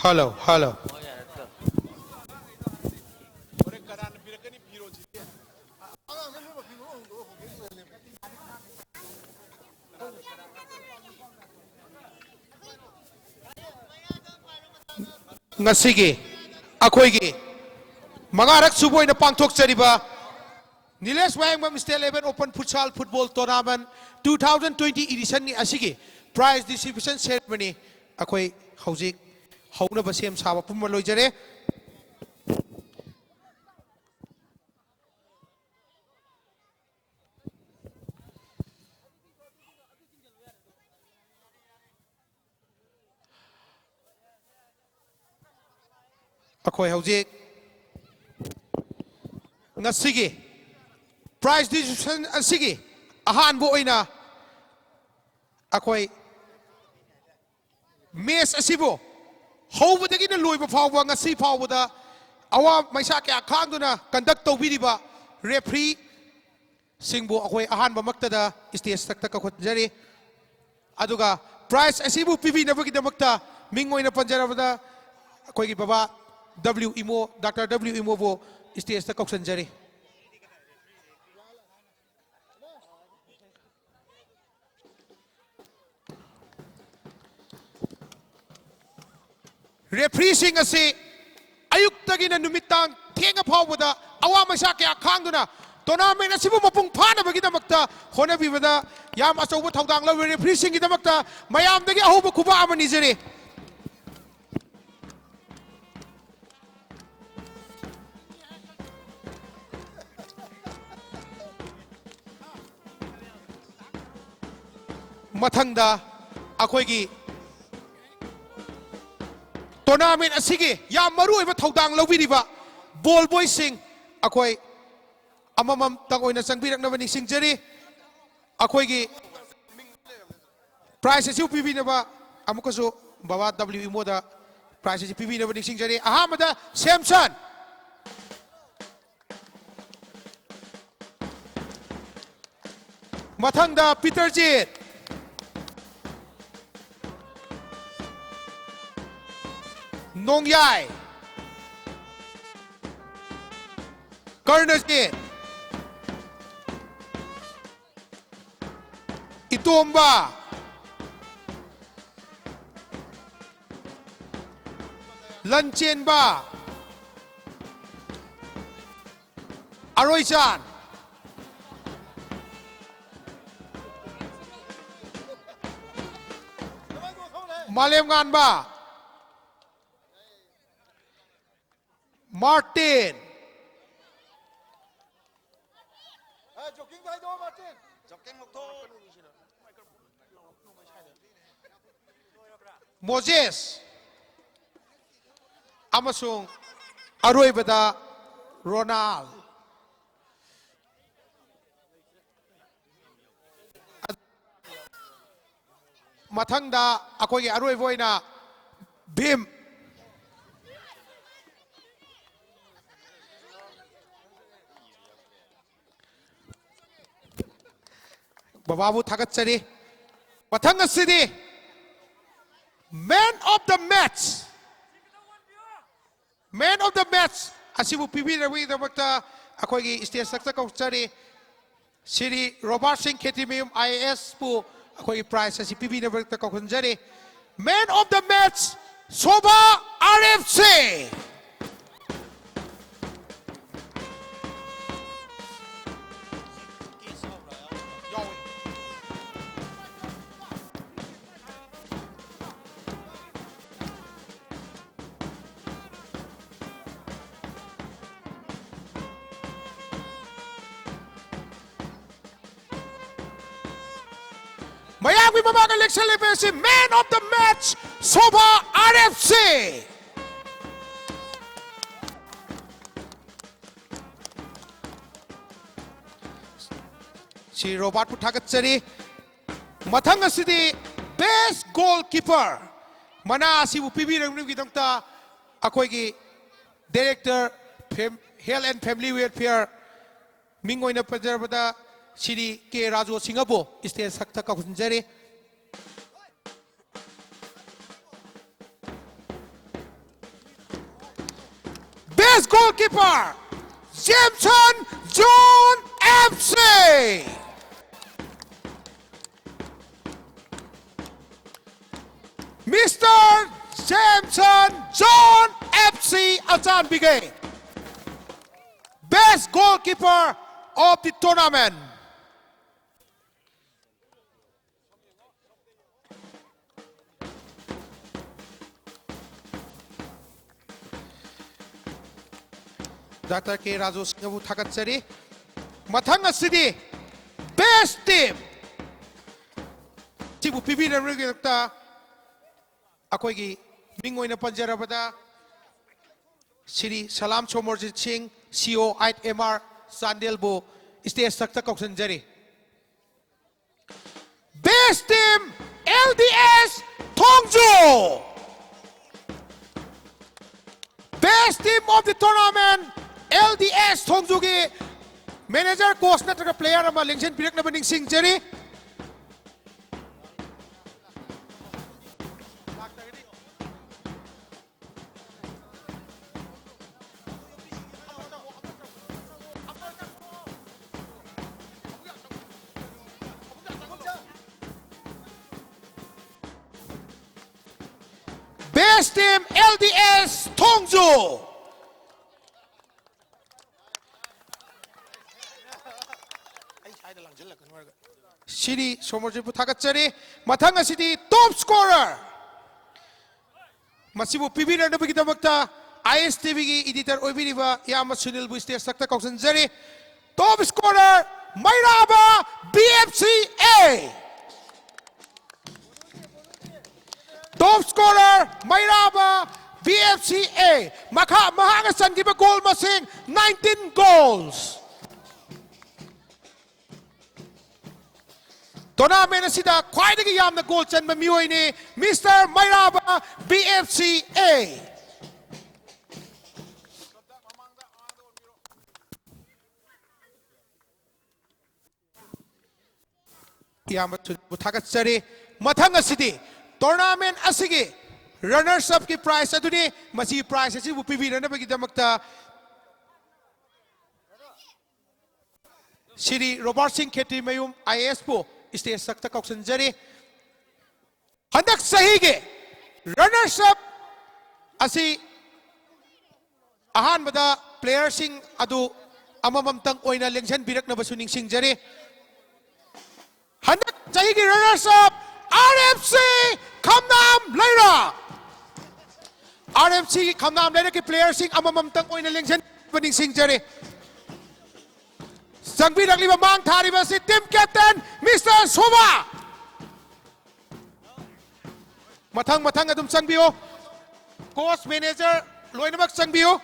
[SPEAKER 1] hello hello ngasigi akoigi mangarak suboy na pangthok chariba Nilesh Wayangbam State Level Open Futsal Football Tournament 2020 edition ni asigi prize distribution ceremony akoi hojik hauna basem sawa pumma loijare ꯑꯩꯈꯣꯏ ꯍꯧꯖꯤꯛ ꯉꯁꯤꯒꯤ prize distribution ꯑꯁꯤꯒꯤ ꯑꯍꯥꯟꯕ ꯑꯣꯏꯅ ꯑꯩꯈꯣꯏ match ꯑꯁꯤꯕꯨ ꯍꯧꯕꯗꯒꯤꯅ ꯂꯣꯏꯕ ꯐꯥꯎꯕ ꯉꯁꯤ ꯐꯥꯎꯕꯗ ꯑꯋꯥ ꯃꯩꯁꯥ ꯀꯌꯥ ꯈꯥꯡꯗꯨꯅ ꯀꯟꯗꯛ ꯇꯧꯕꯤꯔꯤꯕ ꯔꯦꯐ꯭ꯔꯤ ꯁꯤꯡꯕꯨ ꯑꯩꯈꯣꯏ ꯑꯍꯥꯟꯕꯃꯛꯇꯗ ꯁ꯭ꯇꯦꯖꯇ ꯀꯧꯈꯠꯆꯔꯤ ꯑꯗꯨꯒ ꯄ꯭ꯔꯥꯏꯖ ꯑꯁꯤꯕꯨ ꯄꯤꯕꯤꯅꯕꯒꯤꯗꯃꯛꯇ ꯃꯤꯡ ꯑꯣꯏꯅ ꯄꯟꯖꯔꯕꯗ ꯑꯩꯈꯣꯏꯒꯤ ꯕꯕꯥ W ꯏꯃꯣ ꯗꯥꯛꯇꯔ W ꯏꯃꯣꯕꯨ ꯁ꯭ꯇꯦꯖꯇ ꯀꯧꯁꯤꯟꯖꯔꯤ ꯔꯦꯐ꯭ꯔꯤꯁꯤꯡ ꯑꯁꯤ ꯑꯌꯨꯛꯇꯒꯤꯅ ꯅꯨꯃꯤꯗꯥꯡ ꯊꯦꯡꯉ ꯐꯥꯎꯕꯗ ꯑꯋꯥ ꯃꯩꯁꯥ ꯀꯌꯥ ꯈꯥꯡꯗꯨꯅ ꯇꯣꯔꯅꯥꯃꯦꯟ ꯑꯁꯤꯕꯨ ꯃꯄꯨꯡ ꯐꯥꯅꯕꯒꯤꯗꯃꯛꯇ ꯍꯣꯠꯅꯕꯤꯕꯗ ꯌꯥꯝ ꯑꯆꯧꯕ ꯊꯧꯗꯥꯡ ꯂꯧꯔꯤ ꯔꯦꯐ꯭ꯔꯤꯁꯤꯡꯒꯤꯗꯃꯛꯇ ꯃꯌꯥꯝꯗꯒꯤ ꯑꯍꯧꯕ ꯈꯨꯕꯥꯛ ꯑꯃ ꯅꯤꯖꯔꯤ ꯃꯊꯪꯗ ꯑꯩꯈꯣꯏꯒꯤ ꯇꯣꯔꯅꯥꯃꯦꯟ ꯑꯁꯤꯒꯤ ꯌꯥꯝ ꯃꯔꯨꯑꯣꯏꯕ ꯊꯧꯗꯥꯡ ꯂꯧꯕꯤꯔꯤꯕ ꯕꯣꯜ ꯕꯣꯏꯁꯤꯡ ꯑꯩꯈꯣꯏ ꯑꯃꯃꯝꯇꯪ ꯑꯣꯏꯅ ꯆꯪꯕꯤꯔꯛꯅꯕ ꯅꯤꯡꯁꯤꯡꯖꯔꯤ ꯑꯩꯈꯣꯏꯒꯤ ꯄ꯭ꯔꯥꯏꯖ ꯑꯁꯤ ꯄꯤꯕꯤꯅꯕ ꯑꯃꯨꯛꯀꯁꯨ ꯕꯕꯥ W ꯏꯃꯣꯗ ꯄ꯭ꯔꯥꯏꯖ ꯑꯁꯤ ꯄꯤꯕꯤꯅꯕ ꯅꯤꯡꯁꯤꯡꯖꯔꯤ ꯑꯍꯥꯟꯕꯗ ꯁꯦꯝꯁꯟ ꯃꯊꯪꯗ ꯄꯤꯇꯔꯖꯤꯠ Nongyai Karnajit Itomba Lanchenba Aroichan Malemganba Martin Moses amasung aroibada Ronald mathangda akoigi aroiboina Bhim Bababu Thagatsari Matanga City Man of the match Man of the match Asibu Pibi Ravi the Bakta Akogi State Sakta Kauchari Siri Robert Singh Ketimium IAS Pu Akogi Prize Asi Pibi the Bakta Kauchari Man of the match Soba RFC Miami Mamaga election legacy man of the match Soba RFC Si Robert Putagatsari Matanga City best goalkeeper Mana si Upibi Ramgidamta Akoigi Director Health and Family Welfare Mingoina Pajarabada Siri K. Raju Singapore is the Sakta Kakunjari. Best goalkeeper Jameson John FC. Mr. Jameson John FC Achan Bigay. Best goalkeeper of the tournament. Dr. K. Raju Singapore Thagatsari. Mathanga City best team. Chibu Pibi na Rigata Akoigi Mingo in a Panjarabada Shri Salam Chomorjit Singh CO 8MR Sandel Bu stage sakta kausan jari Best Team LDS Thongju Best Team of the Tournament LDS Thongju ki Manager coach natraga player ama lengsen pirak na baning sing jari Best Team LDS Thongju Shri Somorjit Puthagatchari Mathang asidi top scorer Masibu PB Ranabagitamakta ISTV gi editor oibiriba Yama Sunil Bu stage sakta kausanjari top scorer Mairaba BFCA Top scorer Mairaba BFCA Mahanga Sangiba goal masing 19 goals Tournament asida khwaidagi yamna goal chanba mioi ni Mr. Mairaba BFCA Yama Buthagatchari Mathang asidi Tournament asigi runners up ki prize aduni masi prize asi bu PB ranabagi damakta Shri Robert Singh Kheti Mayum IAS po stage sakta kausan jari handak sahi ge runners up asi ahan bada player sing adu amamamtang oina lengsan birak na basuning sing jari handak sahi ge runners up RFC Khamnam Laira RFC Khamnam Laira ki player sing amamamtang oina lengsan baning sing jari Sangbi Ragliba Mang Thariba si team captain Mr. Soma Mathang adum sangbiyo coach manager loinamak sangbiyo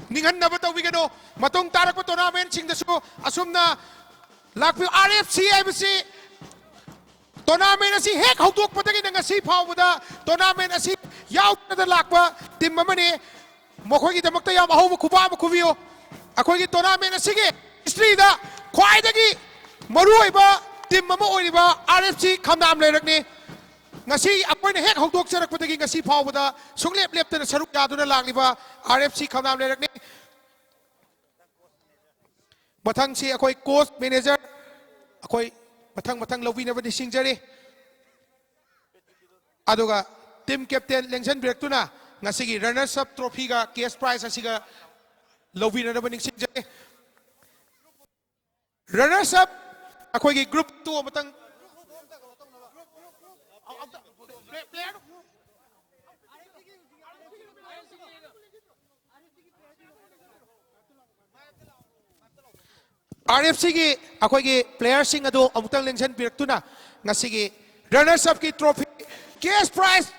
[SPEAKER 1] ninghan na bataw bigano matong tarak po tournament sing dasu asumna lakpi RFC IBC tournament asi hek hawdok patagi nang asi phawda tournament asi yaw na lakpa team mamani mokhoi gi damakta yam ahaw khuba khubiyo akhoi gi tournament asi ge history da khwaidagi maru oiba team mama oiba RFC Khamnam Lairak ni ngasi apoina hek hawdok charak patagi ngasi phawda sunglep leptana saruk yaduna lagliba RFC Khamnam Lairak ni mathang si akhoi coach manager akhoi mathang lovina bani singjari aduga team captain lengsan birektuna ngasigi runners up trophy ga cash prize asiga lovina bani singjari runners up akhoi gi group 2 matang RFC ki akhoi gi player sing adu amutang lengsan birektuna ngasigi runners up ki trophy cash prize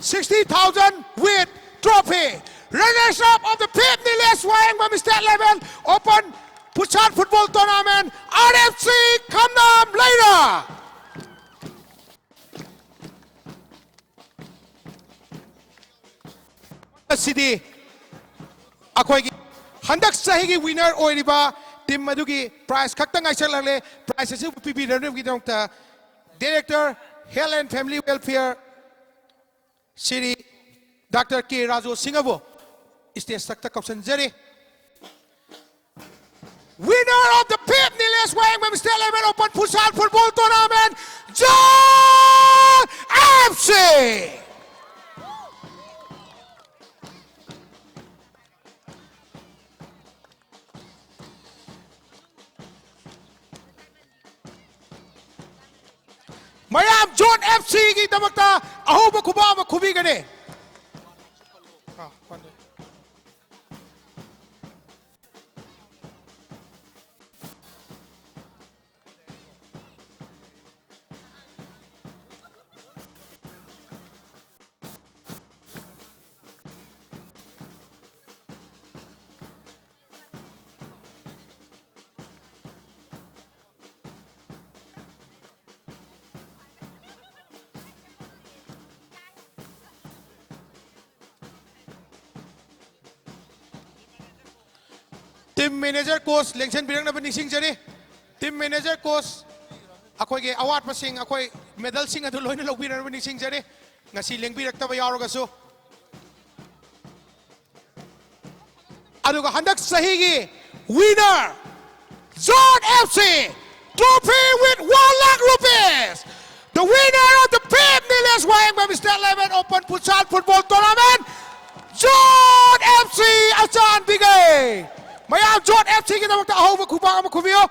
[SPEAKER 1] 60,000 with trophy runners up of the Pip Niles Wang state level open Puchan football tournament RFC Khamnam Laira City akhoi gi handak sahi gi winner oiriba team madugi prize khakta ngai chaklagle prize asu PB revenue gi dongta director health and family welfare Shri Dr. K Raju Singabo stage sakta kausan jari winner of the Pip Niles Wang state level open futsal football tournament John FC Mayam John FC ki damakta ahuba khubama khubi gane team manager coach लेंशन बिरंग नबनी सिंह जरी team manager coach अखोई के award मसिंग अखोई medal Singh अदु लोइना लौबिरन नबनी सिंह जरी ngasi lengbirakta ba yauragasu aduga handak sahi gi winner Zone FC trophy with 1 lakh rupees. The winner of the Pim Niles Wayangbam State Level Open Futsal Football Tournament, Zone FC Achan Bigay. Mayam Zone FC kita magta ahob kubang ama kumiyo.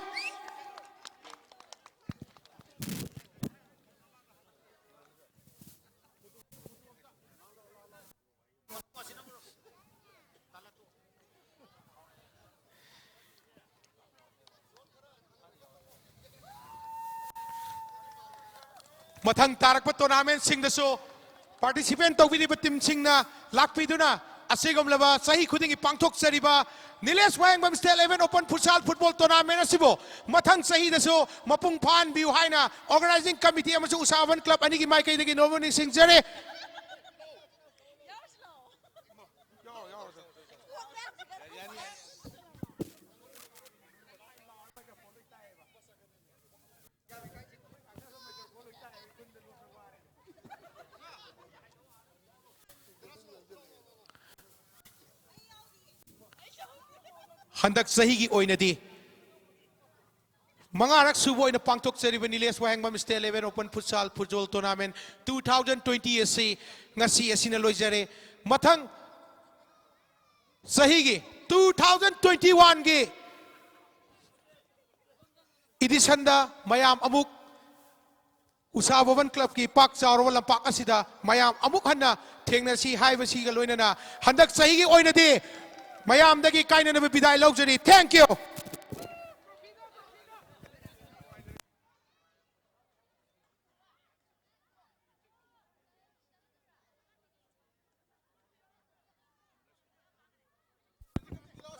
[SPEAKER 1] Mathang tarak pa tournament sing daso participant tawili ba team sing na lakpi duna asigom laba sahi khuding ipangthok sariba Niles Wayangbam State 11 Open Futsal Football Tournament asibo mathang sahi daso mapung phan biu haina organizing committee amasu usavan club ani gi mai kai dagi nominee sing jare Handak sahi gi oinadi mangarak subo ina pangtok seriba Niles Wayangbam State 11 Open Futsal Football Tournament 2020 asi ngasi asina loijare mathang sahi gi 2021 gi edition da mayam amuk Usabawan Club ki pak chawro lampak asida mayam amuk hanna thengna si haiba si ga loinana handak sahi gi oinadi Mayam dagi kaina na biday luxury. Thank you.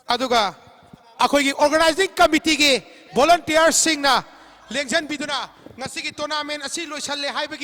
[SPEAKER 1] Aduga akhoi gi organizing committee gi volunteers sing na lengjan biduna ngasi gi tournament asi loisalle haiba